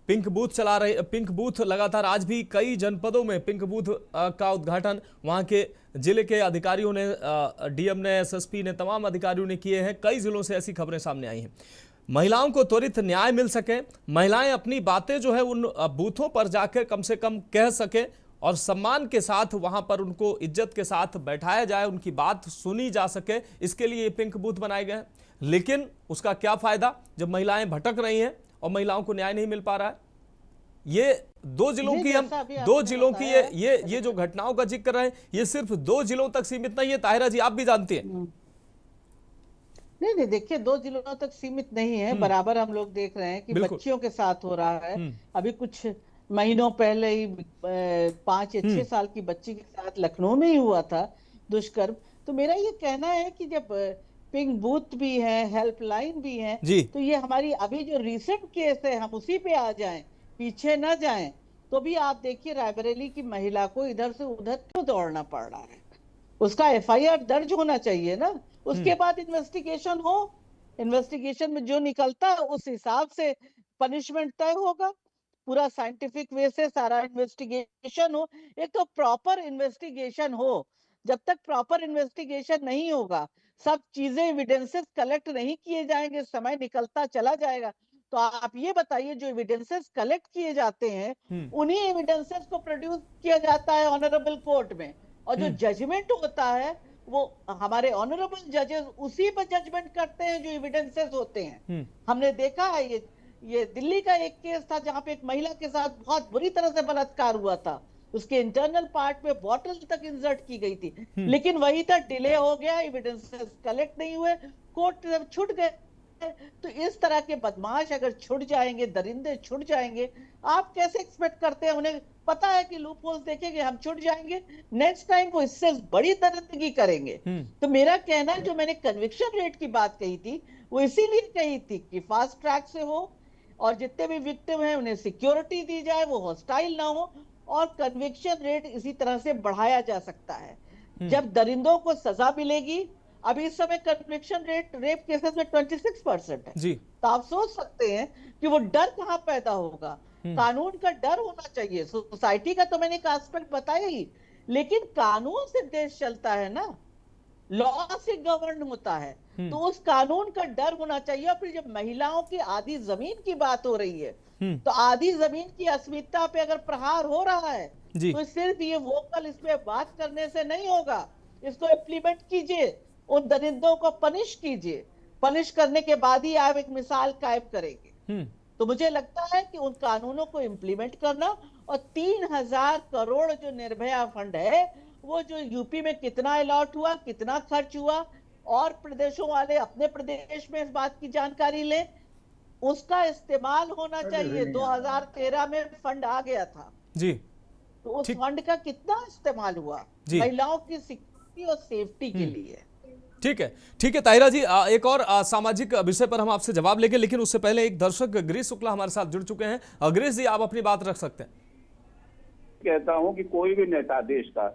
पिंक बूथ चला रही, पिंक बूथ लगातार आज भी कई जनपदों में पिंक बूथ का उद्घाटन वहां के जिले के अधिकारियों ने, डीएम ने, एसएसपी ने, तमाम अधिकारियों ने किए हैं। कई जिलों से ऐसी खबरें सामने आई हैं। महिलाओं को त्वरित न्याय मिल सके, महिलाएं अपनी बातें जो है उन बूथों पर जाकर कम से कम कह सके और सम्मान के साथ वहां पर उनको इज्जत के साथ बैठाया जाए, उनकी बात सुनी जा सके, इसके लिए ये पिंक बूथ बनाए गए हैं। लेकिन उसका क्या फायदा जब महिलाएं भटक रही हैं और महिलाओं को न्याय नहीं मिल पा रहा है? ये दो जिलों की, हम 2 जिलों की ये जो घटनाओं का जिक्र कर रहे हैं, ये सिर्फ 2 जिलों तक सीमित नहीं है। ताहिरा जी, आप भी जानती हैं। नहीं, देखिए 2 जिलों तक सीमित नहीं है, बराबर हम लोग देख रहे हैं कि बच्चियों के साथ हो रहा है। अभी कुछ महीनों पहले ही 5 या 6 साल की बच्ची के साथ लखनऊ में ही हुआ था दुष्कर्म। तो मेरा ये कहना है कि जब हेल्पिंग बूथ भी है, हेल्पलाइन भी है। जी। तो ये हमारी अभी जो रिसेंट केस है हम उसी पे आ जाएं, पीछे न जाएं। तो भी आप देखिए रायबरेली की महिला को इधर से उधर क्यों दौड़ना पड़ रहा है। उसका एफआईआर दर्ज होना चाहिए ना, उसके बाद इन्वेस्टिगेशन हो, इन्वेस्टिगेशन में जो निकलता है उस हिसाब से पनिशमेंट तय होगा। पूरा साइंटिफिक वे से सारा इन्वेस्टिगेशन हो। एक तो प्रॉपर इन्वेस्टिगेशन हो। जब तक प्रॉपर इन्वेस्टिगेशन नहीं होगा, सब चीजें एविडेंसेस कलेक्ट नहीं किए जाएंगे, समय निकलता चला जाएगा। तो आप ये बताइए, जो एविडेंसेस कलेक्ट किए जाते हैं उन्हीं एविडेंसेस को प्रोड्यूस किया जाता है ऑनरेबल कोर्ट में, और जो जजमेंट होता है वो हमारे ऑनरेबल जजेस उसी पर जजमेंट करते हैं जो एविडेंसेस होते हैं। हमने देखा है ये दिल्ली का एक केस था जहां पे एक महिला के साथ बहुत बुरी तरह से बलात्कार हुआ था। उसके इंटरनल पार्ट में बॉटल तक इंसर्ट की गई थी, लेकिन वही तक डिले हो गया, एविडेंसेस कलेक्ट नहीं हुए, कोर्ट छूट गए। तो इस तरह के बदमाश अगर छुट जाएंगे, दरिंदे छुट जाएंगे, आप कैसे एक्सपेक्ट करते हैं? उन्हें पता है कि लूप होल्स देखेंगे हम छुट जाएंगे, नेक्स्ट टाइम वो इससे बड़ी दरिंदगी करेंगे। तो मेरा कहना है, जो मैंने कन्विक्शन रेट की बात कही थी वो इसीलिए कही थी कि फास्ट ट्रैक से हो, और जितने भी विक्टिम हैं उन्हें सिक्योरिटी दी जाए, वो हॉस्टाइल ना हो, और कन्विक्शन रेट इसी तरह से बढ़ाया जा सकता है। जब दरिंदों को सजा मिलेगी, अभी इस समय कन्विक्शन रेट रेप केसेस में 26% है जी। तो आप सोच सकते हैं कि वो डर कहां पैदा होगा। कानून का डर होना चाहिए। सोसाइटी का तो मैंने एक एस्पेक्ट बताया ही, लेकिन कानून से देश चलता है ना, लॉ से गवर्न होता है, तो उस कानून का डर होना चाहिए। और फिर जब महिलाओं की आधी जमीन की बात हो रही है, तो आधी जमीन की अस्मिता पे अगर प्रहार हो रहा है तो सिर्फ ये वोकल इस पे बात करने से नहीं होगा, इसको इम्प्लीमेंट कीजिए, उन दरिंदों को पनिश कीजिए, पनिश करने के बाद ही आप एक मिसाल कायम करेंगे। तो मुझे लगता है कि उन कानूनों को इम्प्लीमेंट करना, और 3000 करोड़ जो निर्भया फंड है वो जो यूपी में कितना अलॉट हुआ, कितना खर्च हुआ, और प्रदेशों वाले अपने प्रदेश में इस बात की जानकारी लें, उसका इस्तेमाल होना चाहिए। 2013 में फंड आ गया था जी, तो उस फंड का कितना इस्तेमाल हुआ महिलाओं की सिक्योरिटी और सेफ्टी के लिए? ठीक है ताहिरा जी, एक और सामाजिक विषय पर हम आपसे जवाब लेंगे, लेकिन उससे पहले एक दर्शक गिरीश शुक्ला हमारे साथ जुड़ चुके हैं। गिरीश जी, आप अपनी बात रख सकते हैं। कहता हूं कि कोई भी नेता देश का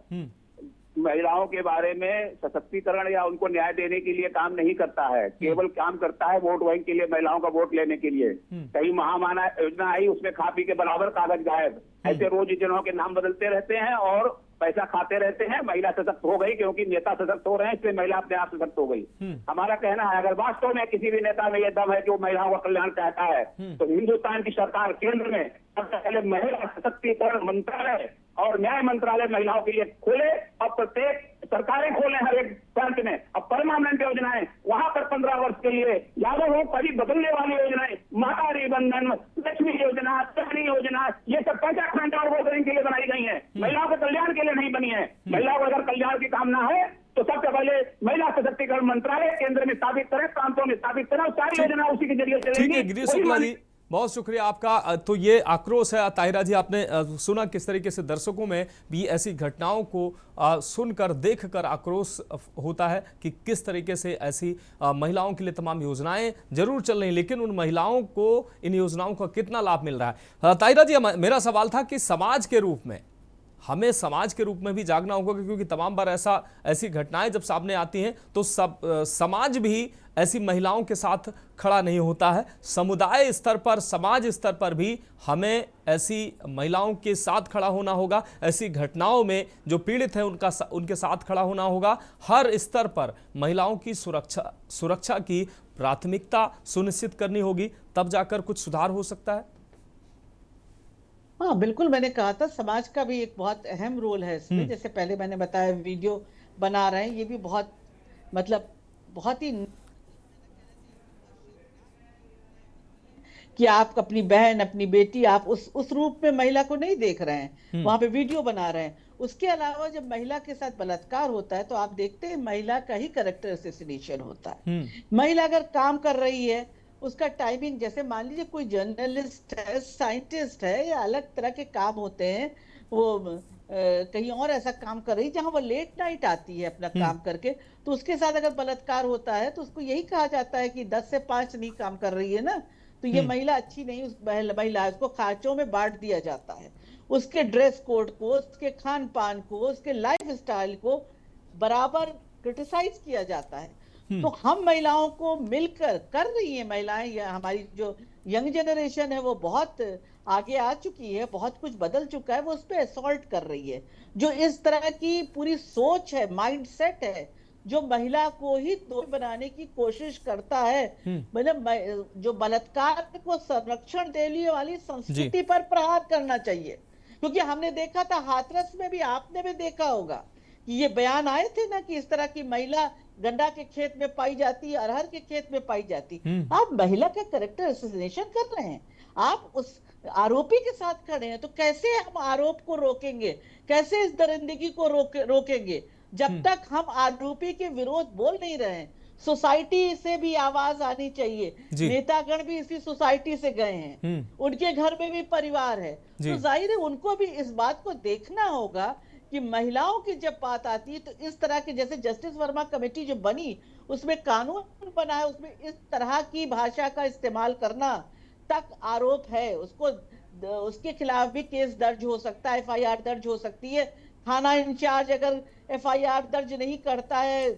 महिलाओं के बारे में सशक्तिकरण या उनको न्याय देने के लिए काम नहीं करता है, केवल काम करता है वोट बैंक के लिए, महिलाओं का वोट लेने के लिए। कहीं महामाना योजना आई, उसमें खा पी के बराबर कागज गायब, ऐसे रोज जनों के नाम बदलते रहते हैं और पैसा खाते रहते हैं। महिला सशक्त हो गई क्योंकि नेता सशक्त हो रहे हैं, इसलिए महिला अपने आप सशक्त हो गई। हमारा कहना है, अगर वास्तव में किसी भी नेता में यह दम है जो महिलाओं का कल्याण चाहता है, तो हिंदुस्तान की सरकार केंद्र में सबसे पहले महिला सशक्तिकरण मंत्रालय और न्याय मंत्रालय महिलाओं के लिए खोले, और प्रत्येक सरकारें खोले हर एक प्रांत में। अब परमानेंट योजनाएं वहां पर 15 वर्ष के लिए यादव हो, कभी बदलने वाली योजनाएं, माता बंधन, लक्ष्मी योजना, सहनी योजना, ये सब पैसा खाने और वोट बैंक के लिए बनाई गई है, महिलाओं के कल्याण के लिए नहीं बनी है। महिलाओं को अगर कल्याण की कामना है तो सबसे पहले महिला सशक्तिकरण मंत्रालय केंद्र में स्थापित करें, प्रांतों में स्थापित करें, सारी योजना उसी के जरिए चलेगी। ठीक है गिरीश शुक्ला जी, बहुत शुक्रिया आपका। तो ये आक्रोश है ताहिरा जी, आपने सुना किस तरीके से दर्शकों में भी ऐसी घटनाओं को सुनकर देखकर आक्रोश होता है कि किस तरीके से ऐसी महिलाओं के लिए तमाम योजनाएं जरूर चल रही, लेकिन उन महिलाओं को इन योजनाओं का कितना लाभ मिल रहा है। ताहिरा जी, मेरा सवाल था कि समाज के रूप में हमें समाज के रूप में भी जागना होगा, क्योंकि तमाम बार ऐसी घटनाएं जब सामने आती हैं तो समाज भी ऐसी महिलाओं के साथ खड़ा नहीं होता है। समुदाय स्तर पर, समाज स्तर पर भी हमें ऐसी महिलाओं के साथ खड़ा होना होगा, ऐसी घटनाओं में जो पीड़ित हैं उनके साथ खड़ा होना होगा। हर स्तर पर महिलाओं की सुरक्षा की प्राथमिकता सुनिश्चित करनी होगी, तब जाकर कुछ सुधार हो सकता है। हाँ बिल्कुल, मैंने कहा था समाज का भी एक बहुत अहम रोल है इसमें। जैसे पहले मैंने बताया वीडियो बना रहे हैं, ये भी बहुत बहुत ही कि आप अपनी बहन, अपनी बेटी, आप उस रूप में महिला को नहीं देख रहे हैं, वहां पे वीडियो बना रहे हैं। उसके अलावा जब महिला के साथ बलात्कार होता है तो आप देखते हैं महिला का ही कैरेक्टर असैसिनेशन होता है। महिला अगर काम कर रही है, उसका टाइमिंग, जैसे मान लीजिए कोई जर्नलिस्ट है, साइंटिस्ट है, या अलग तरह के काम होते हैं, वो कहीं और ऐसा काम कर रही है जहां वो लेट नाइट आती है अपना काम करके, तो उसके साथ अगर बलात्कार होता है तो उसको यही कहा जाता है कि 10 से 5 नहीं काम कर रही है ना, तो ये महिला अच्छी नहीं, उस महिला उसको खांचों में बांट दिया जाता है। उसके ड्रेस कोड को, उसके खान पान को, उसके लाइफ स्टाइल को बराबर क्रिटिसाइज किया जाता है। तो हम महिलाओं को मिलकर कर रही है महिलाएं, हमारी जो यंग जनरेशन है वो बहुत आगे आ चुकी है, बहुत कुछ बदल चुका है, वो उस पर असॉल्ट कर रही है। जो इस तरह की पूरी सोच है, माइंडसेट है, जो महिला को ही दोषी बनाने की कोशिश करता है, मतलब जो बलात्कार को संरक्षण देने वाली संस्कृति पर प्रहार करना चाहिए। क्योंकि हमने देखा था हाथरस में भी, आपने भी देखा होगा कि ये बयान आए थे ना कि इस तरह की महिला गन्ना के खेत में पाई जाती, अरहर के खेत में पाई जाती। आप महिला का कैरेक्टर असोसिएशन कर रहे हैं, आप उस आरोपी के साथ खड़े हैं, तो कैसे हम आरोप को रोकेंगे, कैसे इस दरिंदगी को रोकेंगे जब तक हम आरोपी के विरोध बोल नहीं रहे हैं। सोसाइटी से भी आवाज आनी चाहिए, नेतागण भी इसी सोसाइटी से गए हैं, उनके घर में भी परिवार है, तो जाहिर है उनको भी इस बात को देखना होगा कि महिलाओं की जब बात आती है तो इस तरह की, जैसे जस्टिस वर्मा कमेटी जो बनी उसमें कानून बना है, उसमें इस तरह की भाषा का इस्तेमाल करना तक आरोप है, उसके खिलाफ भी केस दर्ज हो सकता है, एफआईआर दर्ज हो सकती है। थाना इंचार्ज अगर एफआईआर दर्ज नहीं करता है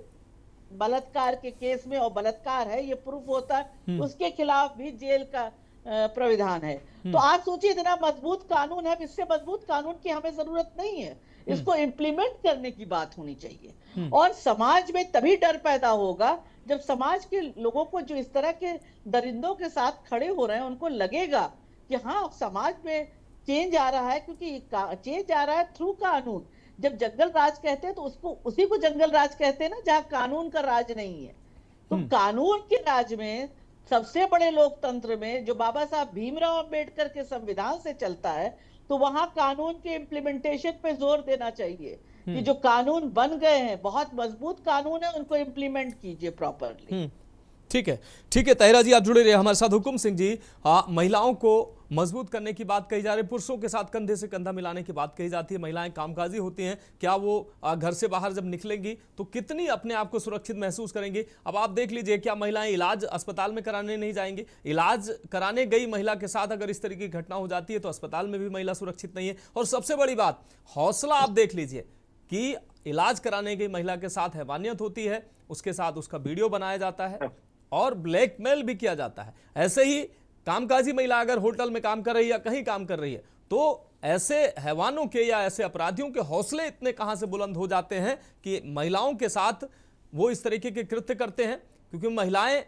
बलात्कार के केस में और बलात्कार है ये प्रूफ होता है, उसके खिलाफ भी जेल का प्राविधान है। तो आप सोचिए इतना मजबूत कानून है, इससे मजबूत कानून की हमें जरूरत नहीं है, इसको इम्प्लीमेंट करने की बात होनी चाहिए। और समाज में तभी डर पैदा होगा जब समाज के लोगों को जो इस तरह के दरिंदों के साथ खड़े हो रहे हैं उनको लगेगा कि हाँ समाज में चेंज आ रहा है, क्योंकि चेंज आ रहा है थ्रू कानून। जब जंगल राज कहते हैं तो उसको उसी को जंगल राज कहते हैं ना, जहाँ कानून का राज नहीं है। तो कानून के राज में, सबसे बड़े लोकतंत्र में जो बाबा साहब भीमराव अंबेडकर के संविधान से चलता है, तो वहां कानून के इम्प्लीमेंटेशन पे जोर देना चाहिए कि जो कानून बन गए हैं बहुत मजबूत कानून है, उनको इम्प्लीमेंट कीजिए प्रॉपरली। ठीक है ताहिरा जी, आप जुड़े रहे हमारे साथ। हुकुम सिंह जी, महिलाओं को मजबूत करने की बात कही जा रही है, पुरुषों के साथ कंधे से कंधा मिलाने की बात कही जाती है, महिलाएं कामकाजी होती हैं, क्या वो घर से बाहर जब निकलेंगी तो कितनी अपने आप को सुरक्षित महसूस करेंगी? अब आप देख लीजिए, क्या महिलाएं इलाज अस्पताल में कराने नहीं जाएंगी? इलाज कराने गई महिला के साथ अगर इस तरह की घटना हो जाती है तो अस्पताल में भी महिला सुरक्षित नहीं है। और सबसे बड़ी बात, हौसला आप देख लीजिए कि इलाज कराने गई महिला के साथ हैवानियत होती है, उसके साथ उसका वीडियो बनाया जाता है और ब्लैकमेल भी किया जाता है। ऐसे ही कामकाजी महिला अगर होटल में काम कर रही है या कहीं काम कर रही है तो ऐसे हैवानों के या ऐसे अपराधियों के हौसले इतने कहां से बुलंद हो जाते हैं कि महिलाओं के साथ वो इस तरीके के कृत्य करते हैं। क्योंकि महिलाएं,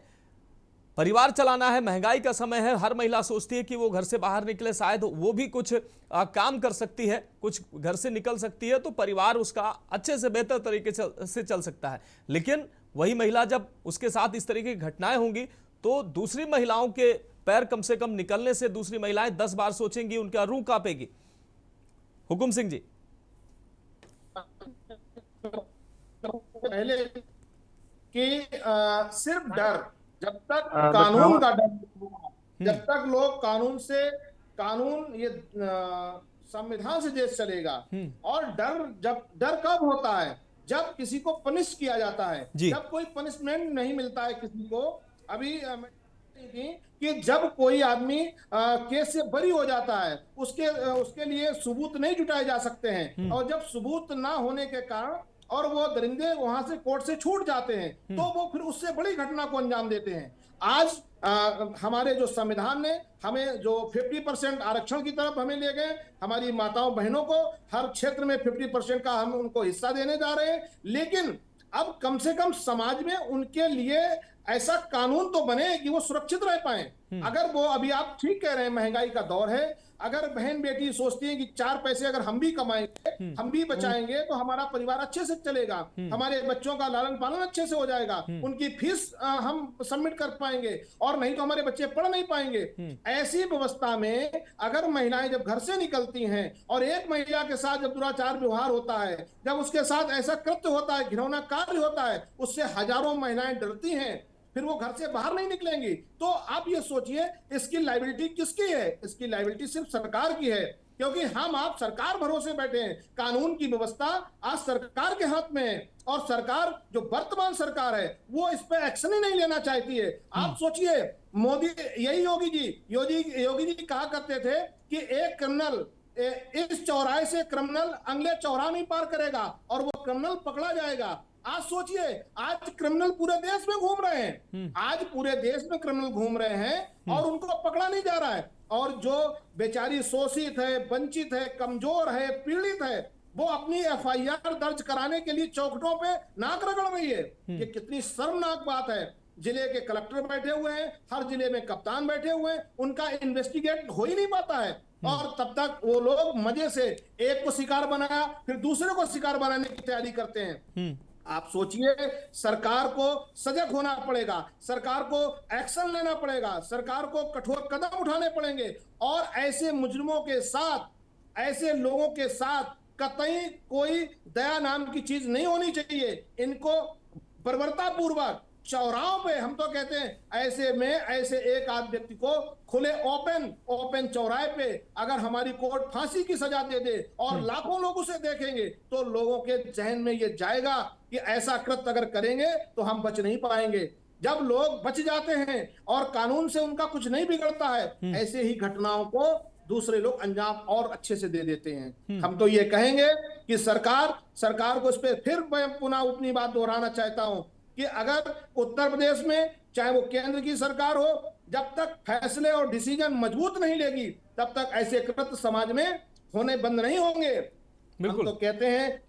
परिवार चलाना है, महंगाई का समय है, हर महिला सोचती है कि वो घर से बाहर निकले, शायद वो भी कुछ काम कर सकती है, कुछ घर से निकल सकती है तो परिवार उसका अच्छे से बेहतर तरीके से चल सकता है। लेकिन वही महिला जब उसके साथ इस तरीके की घटनाएं होंगी तो दूसरी महिलाओं के पैर कम से कम निकलने से दूसरी महिलाएं 10 बार सोचेंगी, उनका रूह कांपेगी। हुकुम सिंह जी, पहले कि सिर्फ डर, जब तक कानून का डर, जब तक लोग कानून ये संविधान से देश चलेगा। और डर कब होता है? जब किसी को पनिश किया जाता है, जब कोई पनिशमेंट नहीं मिलता है किसी को। अभी कि जब कोई आदमी केस से बरी हो जाता है, उसके लिए सबूत नहीं जुटाए जा सकते हैं, और जब सबूत ना होने के कारण और वो दरिंदे वहां से कोर्ट से छूट जाते हैं तो वो फिर उससे बड़ी घटना को अंजाम देते हैं। आज हमारे जो संविधान ने हमें जो 50% आरक्षण की तरफ हमें ले गए, हमारी माताओं बहनों को हर क्षेत्र में 50% का हम उनको हिस्सा देने जा रहे हैं। लेकिन अब कम से कम समाज में उनके लिए ऐसा कानून तो बने कि वो सुरक्षित रह पाए। अगर वो, अभी आप ठीक कह रहे हैं, महंगाई का दौर है, अगर बहन बेटी सोचती है कि 4 पैसे अगर हम भी कमाएंगे, हम भी बचाएंगे तो हमारा परिवार अच्छे से चलेगा, हमारे बच्चों का लालन पालन अच्छे से हो जाएगा, उनकी फीस हम सबमिट कर पाएंगे, और नहीं तो हमारे बच्चे पढ़ नहीं पाएंगे। ऐसी व्यवस्था में अगर महिलाएं जब घर से निकलती हैं और एक महिला के साथ जब दुराचार व्यवहार होता है, जब उसके साथ ऐसा कृत्य होता है, घिनौना कार्य होता है, उससे हजारों महिलाएं डरती हैं, फिर वो घर से बाहर नहीं निकलेंगी। तो आप ये सोचिए इसकी लायबिलिटी किसकी है? इसकी लायबिलिटी सिर्फ सरकार की है। क्योंकि हम आप सरकार भरोसे बैठे हैं। कानून की व्यवस्था आज सरकार के हाथ में है और सरकार जो वर्तमान सरकार है वो इस पे एक्शन ही नहीं लेना चाहती है। आप सोचिए, मोदी यही योगी जी कहा करते थे कि एक क्रिमिनल इस चौराहे से क्रिमिनल अगले चौराहा नहीं पार करेगा और वो क्रिमिनल पकड़ा जाएगा। आज सोचिए, आज क्रिमिनल पूरे देश में घूम रहे हैं, आज पूरे देश में क्रिमिनल घूम रहे हैं और उनको पकड़ा नहीं जा रहा है। और जो बेचारी शोषित है, वंचित है, कमजोर है, पीड़ित है, वो अपनी एफआईआर दर्ज कराने के लिए चौखटों पे नाक रगड़ रही है। ये कितनी शर्मनाक बात है। जिले के कलेक्टर बैठे हुए हैं, हर जिले में कप्तान बैठे हुए हैं, उनका इन्वेस्टिगेट हो ही नहीं पाता है और तब तक वो लोग मजे से एक को शिकार बनाया फिर दूसरे को शिकार बनाने की तैयारी करते हैं। आप सोचिए, सरकार को सजग होना पड़ेगा, सरकार को एक्शन लेना पड़ेगा, सरकार को कठोर कदम उठाने पड़ेंगे और ऐसे मुजरिमों के साथ, ऐसे लोगों के साथ कतई कोई दया नाम की चीज नहीं होनी चाहिए। इनको बर्बरतापूर्वक चौराहों पे, हम तो कहते हैं ऐसे में ऐसे एक आध व्यक्ति को खुले ओपन चौराहे पे अगर हमारी कोर्ट फांसी की सजा दे दे और लाखों लोग उसे देखेंगे तो लोगों के जहन में ये जाएगा कि ऐसा कृत्य अगर करेंगे तो हम बच नहीं पाएंगे। जब लोग बच जाते हैं और कानून से उनका कुछ नहीं बिगड़ता है, ऐसे ही घटनाओं को दूसरे लोग अंजाम और अच्छे से दे देते हैं। हम तो ये कहेंगे कि सरकार को इस पे फिर मैं पुनः अपनी बात दोहराना चाहता हूं कि अगर उत्तर प्रदेश में चाहे वो केंद्र की सरकार हो, जब तक फैसले और डिसीजन मजबूत नहीं लेगी तब तक ऐसे कृत्य समाज में होने बंद नहीं होंगे। हम तो कहते हैं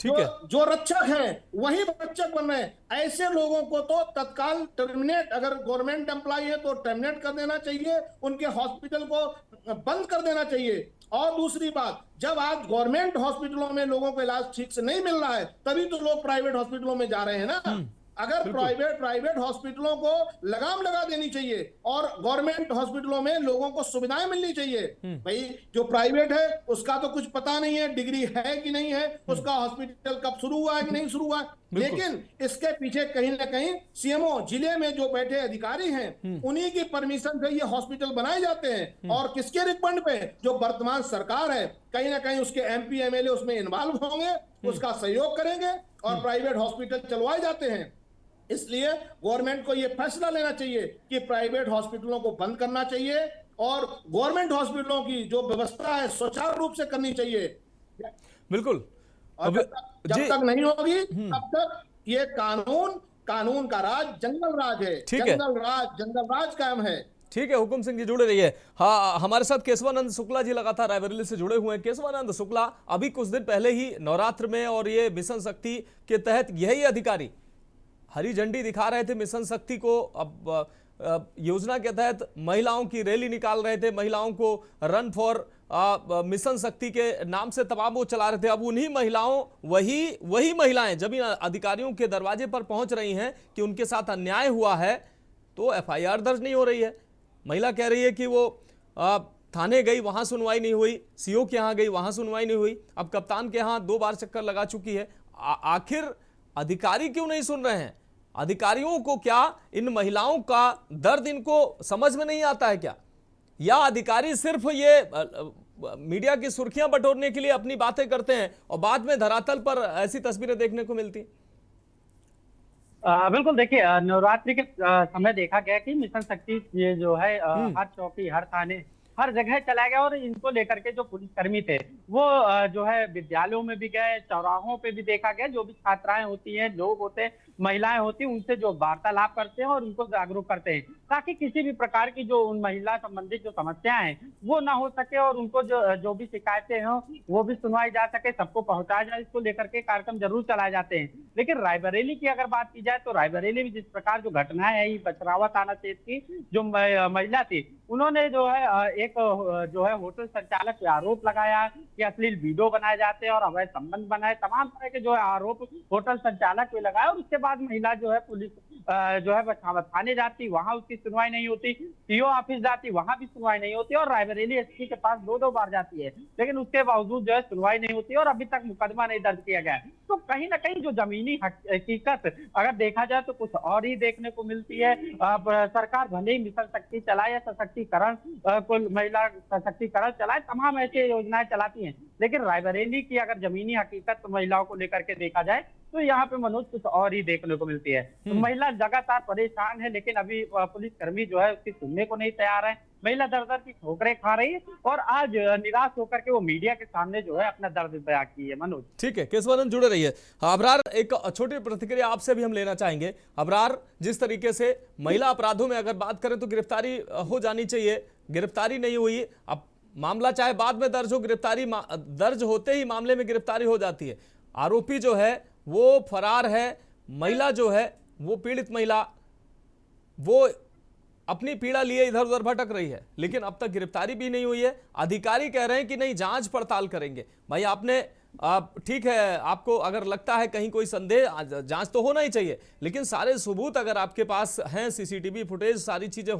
जो रक्षक हैं वही भक्षक बन रहे हैं। ऐसे लोगों को तो तत्काल टर्मिनेट, अगर गवर्नमेंट एम्प्लॉय है तो टर्मिनेट कर देना चाहिए, उनके हॉस्पिटल को बंद कर देना चाहिए। और दूसरी बात, जब आज गवर्नमेंट हॉस्पिटलों में लोगों को इलाज ठीक से नहीं मिल रहा है तभी तो लोग प्राइवेट हॉस्पिटलों में जा रहे हैं ना। अगर प्राइवेट हॉस्पिटलों को लगाम लगा देनी चाहिए और गवर्नमेंट हॉस्पिटलों में लोगों को सुविधाएं मिलनी चाहिए। भाई जो प्राइवेट है उसका तो कुछ पता नहीं है, डिग्री है कि नहीं है, उसका हॉस्पिटल कब शुरू हुआ है कि नहीं शुरू हुआ है, लेकिन इसके पीछे कहीं ना कहीं सीएमओ जिले में जो बैठे अधिकारी हैं उन्हीं की परमिशन से ये हॉस्पिटल बनाए जाते हैं। और किसके रिकमेंड पे? जो वर्तमान सरकार है, कहीं ना कहीं उसके एमपी एमएलए उसमें इन्वॉल्व होंगे, उसका सहयोग करेंगे और प्राइवेट हॉस्पिटल चलवाए जाते हैं। इसलिए गवर्नमेंट को यह फैसला लेना चाहिए कि प्राइवेट हॉस्पिटलों को बंद करना चाहिए और गवर्नमेंट हॉस्पिटलों की जो व्यवस्था है सुचारू रूप से करनी चाहिए। बिल्कुल। और जब तक नहीं होगी तब तक ये कानून का राज जंगल राज है। जंगल राज कायम है। ठीक है, हुकुम सिंह जी जुड़े रहिए। हाँ, हमारे साथ केशवानंद शुक्ला जी लगातार रायबरेली से जुड़े हुए हैं। केशवानंद शुक्ला, अभी कुछ दिन पहले ही नवरात्र में और ये मिशन शक्ति के तहत यही अधिकारी हरी झंडी दिखा रहे थे मिशन शक्ति को। अब योजना के तहत महिलाओं की रैली निकाल रहे थे, महिलाओं को रन फॉर मिशन शक्ति के नाम से तमाम वो चला रहे थे। अब उन्हीं महिलाओं, वही महिलाएं जब इन अधिकारियों के दरवाजे पर पहुंच रही हैं कि उनके साथ अन्याय हुआ है तो एफआईआर दर्ज नहीं हो रही है। महिला कह रही है कि वो थाने गई, वहां सुनवाई नहीं हुई, सीओ के यहाँ गई, वहां सुनवाई नहीं हुई, अब कप्तान के यहाँ 2 बार चक्कर लगा चुकी है। आखिर अधिकारी क्यों नहीं सुन रहे हैं? अधिकारियों को क्या इन महिलाओं का दर्द इनको समझ में नहीं आता है क्या? या अधिकारी सिर्फ ये मीडिया की सुर्खियां बटोरने के लिए अपनी बातें करते हैं और बाद में धरातल पर ऐसी तस्वीरें देखने को मिलती? बिल्कुल, देखिए नवरात्रि के समय देखा गया कि मिशन शक्ति ये जो है हर चौकी, हर थाने, हर जगह चला गया और इनको लेकर के जो पुलिसकर्मी थे वो जो है विद्यालयों में भी गए, चौराहों पे भी देखा गया। जो भी छात्राएं होती हैं, लोग होते हैं, महिलाएं होती हैं, उनसे जो वार्तालाप करते हैं और उनको जागरूक करते हैं ताकि किसी भी प्रकार की जो उन महिला संबंधित जो समस्याएं हैं वो ना हो सके और उनको जो भी शिकायतें हों वो भी सुनवाई जा सके, सबको पहुंचाया जाए। इसको लेकर के कार्यक्रम जरूर चलाए जाते हैं। लेकिन रायबरेली की अगर बात की जाए तो रायबरेली में जिस प्रकार जो घटनाएं है, बछरावा थाना क्षेत्र की जो महिला थी, उन्होंने जो है एक जो है होटल संचालक पे आरोप लगाया कि अश्लील वीडियो बनाए जाते हैं और अवैध संबंध बनाए, तमाम तरह के जो है आरोप होटल संचालक पे लगाए और उसके बाद महिला जो है पुलिस जो है वह थाने जाती, वहां उसकी सुनवाई नहीं होती, सीओ ऑफिस जाती, वहां भी सुनवाई नहीं होती, और रायबरेली एसपी के पास 2-2 बार जाती है, लेकिन उसके बावजूद जो है सुनवाई नहीं होती और अभी तक मुकदमा नहीं दर्ज किया गया है। तो कहीं ना कहीं जो जमीनी हकीकत अगर देखा जाए तो कुछ और ही देखने को मिलती है। सरकार भले ही मिशन शक्ति चलाए या सशक्तिकरण, कुल महिला सशक्तिकरण चलाए, तमाम ऐसी योजनाएं चलाती हैं, लेकिन रायबरेली की अगर जमीनी हकीकत महिलाओं को लेकर के देखा जाए तो यहाँ पे मनोज कुछ और ही देखने को मिलती है। तो महिला लगातार परेशान है, लेकिन अभी पुलिसकर्मी जो है उसकी सुनने को नहीं तैयार है। महिला दर दर की ठोकरें खा रही है और आज निराश होकर के वो मीडिया के सामने जो है अपना दर्द बयां की है। मनोज, ठीक है, केशवानंद जुड़े रहिए। अबरार, एक छोटी प्रतिक्रिया आपसे भी हम लेना चाहेंगे। अबरार, जिस तरीके से महिला अपराधों में अगर बात करें तो गिरफ्तारी हो जानी चाहिए, गिरफ्तारी नहीं हुई, अब मामला चाहे बाद में दर्ज हो, गिरफ्तारी दर्ज होते ही मामले में गिरफ्तारी हो जाती है, आरोपी जो है वो फरार है, महिला जो है वो पीड़ित महिला वो अपनी पीड़ा लिए इधर उधर भटक रही है, लेकिन अब तक गिरफ्तारी भी नहीं हुई है। अधिकारी कह रहे हैं कि नहीं, जांच पड़ताल करेंगे। भाई आपने ठीक है, आपको अगर लगता है कहीं कोई संदेह, जांच तो होना ही चाहिए, लेकिन सारे सबूत अगर आपके पास हैं, सीसीटीवी फुटेज सारी चीजें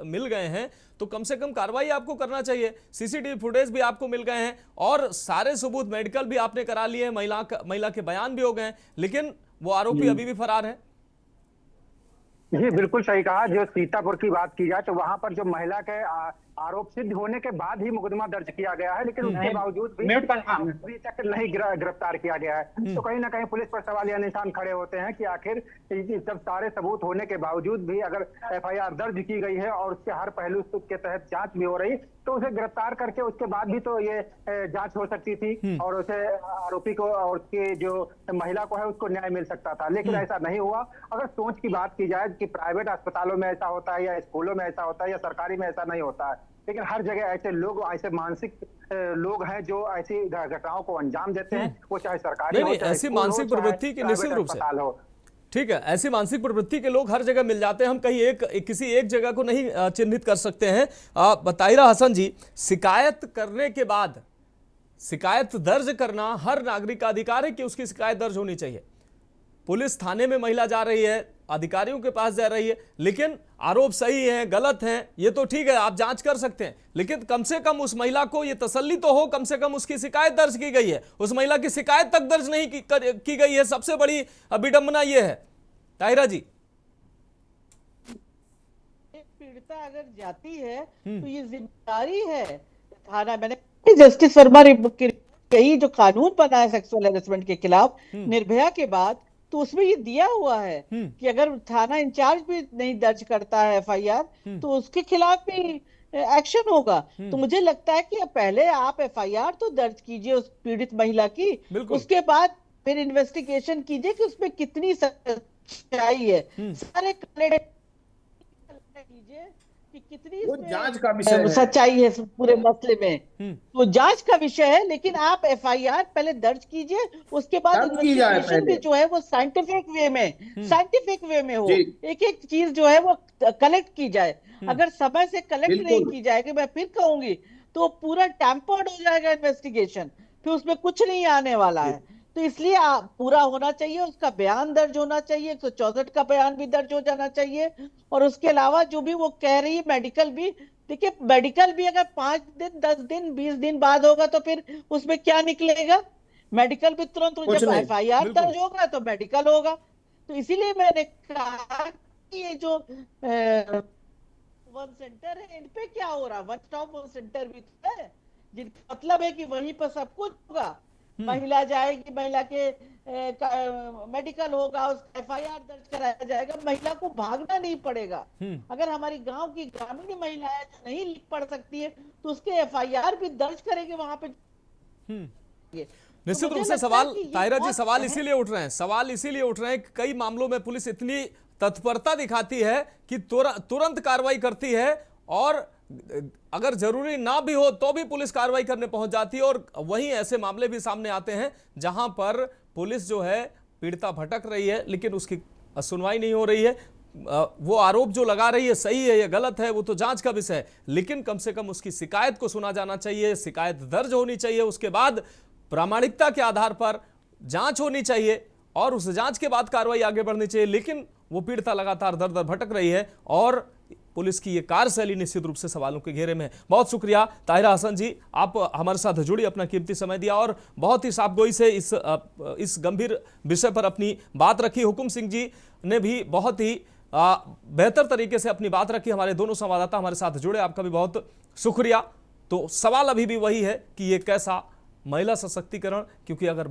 मिल गए हैं, तो कम से कम कार्रवाई आपको करना चाहिए। सीसीटीवी फुटेज भी आपको मिल गए हैं और सारे सबूत, मेडिकल भी आपने करा लिए हैं, महिला के बयान भी हो गए हैं, लेकिन वो आरोपी अभी भी फरार है। जी बिल्कुल सही कहा। जो सीतापुर की बात की जाए तो वहां पर जो महिला के आरोप सिद्ध होने के बाद ही मुकदमा दर्ज किया गया है, लेकिन उसके बावजूद भी अभी तक नहीं गिरफ्तार किया गया है। तो कहीं ना कहीं पुलिस पर सवाल या निशान खड़े होते हैं कि आखिर जब सारे सबूत होने के बावजूद भी अगर एफआईआर दर्ज की गई है और उसके हर पहलू के तहत जांच भी हो रही, तो उसे गिरफ्तार करके उसके बाद भी तो ये जांच हो सकती थी और उसे आरोपी को और उसकी जो महिला को है उसको न्याय मिल सकता था, लेकिन ऐसा नहीं हुआ। अगर सोच की बात की जाए कि प्राइवेट अस्पतालों में ऐसा होता है या स्कूलों में ऐसा होता है या सरकारी में ऐसा नहीं होता है, लेकिन हर जगह ऐसे लोग, ऐसे मानसिक लोग हैं जो ऐसी घटनाओं को अंजाम देते हैं, वो चाहे सरकारी हो, ऐसी मानसिक प्रवृत्ति की निश्चित रूप से, ठीक है, ऐसी मानसिक प्रवृत्ति के लोग हर जगह मिल जाते हैं। हम कहीं किसी एक जगह को नहीं चिन्हित कर सकते हैं। ताहिरा हसन जी, शिकायत करने के बाद शिकायत दर्ज करना हर नागरिक का अधिकार है कि उसकी शिकायत दर्ज होनी चाहिए। पुलिस थाने में महिला जा रही है, अधिकारियों के पास जा रही है, लेकिन आरोप सही है गलत है ये तो ठीक है, आप जांच कर सकते हैं, लेकिन कम से कम उस महिला को ये तसल्ली तो हो, कम से कम उसकी शिकायत दर्ज की गई है। उस महिला की शिकायत तक दर्ज नहीं की गई है, सबसे बड़ी विडंबना ये है। ताहिरा जी, एक पीड़िता अगर जाती है तो ये जिम्मेदारी है थाना। मैंने जस्टिस वर्मा यही जो कानून बना है सेक्सुअल हैरेसमेंट के खिलाफ निर्भया के बाद, तो उसमें ये दिया हुआ है कि अगर थाना इंचार्ज भी नहीं दर्ज करता है एफआईआर तो उसके खिलाफ भी एक्शन होगा। तो मुझे लगता है कि पहले आप एफआईआर तो दर्ज कीजिए उस पीड़ित महिला की, उसके बाद फिर इन्वेस्टिगेशन कीजिए कि उसमें कितनी सच्चाई है, सारे कीजिए कि कितनी वो जांच का विषय है, सच्चाई है पूरे मसले में, तो जांच का विषय है। लेकिन आप एफआईआर पहले दर्ज कीजिए, उसके बाद इन्वेस्टिगेशन भी जो है वो साइंटिफिक वे में हो, एक एक चीज जो है वो कलेक्ट की जाए। अगर समय से कलेक्ट नहीं की जाएगी, मैं फिर कहूंगी, तो पूरा टैम्पर्ड हो जाएगा इन्वेस्टिगेशन, फिर उसमें कुछ नहीं आने वाला है। तो इसलिए पूरा होना चाहिए, उसका बयान दर्ज होना चाहिए, 164 का बयान भी दर्ज हो जाना चाहिए। और उसके अलावा जो भी वो कह रही है मेडिकल भी, देखिए मेडिकल भी अगर 5 दिन 10 दिन 20 दिन बाद होगा तो फिर उसमें क्या निकलेगा? मेडिकल भी तुरंत जब एफआईआर दर्ज होगा तो मेडिकल होगा। तो इसीलिए मैंने कहा कि ये जो वन सेंटर है, इन पे क्या हो रहा, वन स्टॉप सेंटर भी तो है, जिनका मतलब है कि वहीं पर सब कुछ होगा। महिला जाएगी, महिला के मेडिकल होगा, उसका एफआईआर दर्ज कराया जाएगा, महिला को भागना नहीं पड़ेगा। अगर हमारी गांव की ग्रामीण महिला है जो नहीं लिख पढ़ सकती है तो उसके एफआईआर भी दर्ज करेंगे वहां पे। निश्चित रूप से सवाल, ताहिरा जी, सवाल इसीलिए उठ रहे हैं कि कई मामलों में पुलिस इतनी तत्परता दिखाती है कि तुरंत कार्रवाई करती है, और अगर जरूरी ना भी हो तो भी पुलिस कार्रवाई करने पहुंच जाती है। और वहीं ऐसे मामले भी सामने आते हैं जहां पर पुलिस जो है पीड़िता भटक रही है, लेकिन उसकी सुनवाई नहीं हो रही है। वो आरोप जो लगा रही है सही है या गलत है वो तो जांच का विषय है, लेकिन कम से कम उसकी शिकायत को सुना जाना चाहिए, शिकायत दर्ज होनी चाहिए, उसके बाद प्रामाणिकता के आधार पर जांच होनी चाहिए और उस जांच के बाद कार्रवाई आगे बढ़नी चाहिए। लेकिन वो पीड़िता लगातार दर दर भटक रही है और पुलिस की ये कार्यशैली निश्चित रूप से सवालों के घेरे में है। बहुत शुक्रिया ताहिरा हसन जी, आप हमारे साथ जुड़ी, अपना कीमती समय दिया और बहुत ही साफगोई से इस गंभीर विषय पर अपनी बात रखी। हुकुम सिंह जी ने भी बहुत ही बेहतर तरीके से अपनी बात रखी। हमारे दोनों संवाददाता हमारे साथ जुड़े, आपका भी बहुत शुक्रिया। तो सवाल अभी भी वही है कि ये कैसा महिला सशक्तिकरण, क्योंकि अगर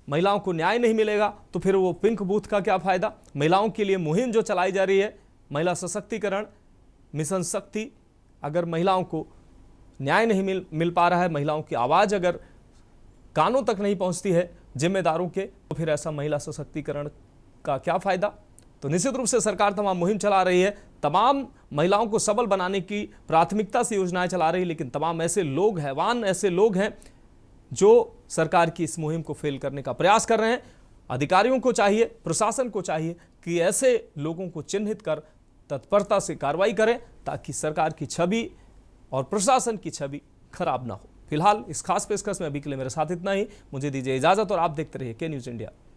महिलाओं को न्याय नहीं मिलेगा तो फिर वो पिंक बूथ का क्या फायदा। महिलाओं के लिए मुहिम जो चलाई जा रही है, महिला सशक्तिकरण मिशन शक्ति, अगर महिलाओं को न्याय नहीं मिल पा रहा है, महिलाओं की आवाज़ अगर कानों तक नहीं पहुंचती है जिम्मेदारों के, तो फिर ऐसा महिला सशक्तिकरण का क्या फायदा। तो निश्चित रूप से सरकार तमाम मुहिम चला रही है, तमाम महिलाओं को सबल बनाने की प्राथमिकता से योजनाएं चला रही है, लेकिन तमाम ऐसे लोग, हैवान ऐसे लोग हैं जो सरकार की इस मुहिम को फेल करने का प्रयास कर रहे हैं। अधिकारियों को चाहिए, प्रशासन को चाहिए कि ऐसे लोगों को चिन्हित कर तत्परता से कार्रवाई करें, ताकि सरकार की छवि और प्रशासन की छवि खराब ना हो। फिलहाल इस खास पेशकश में अभी के लिए मेरे साथ इतना ही। मुझे दीजिए इजाजत और आप देखते रहिए के न्यूज़ इंडिया।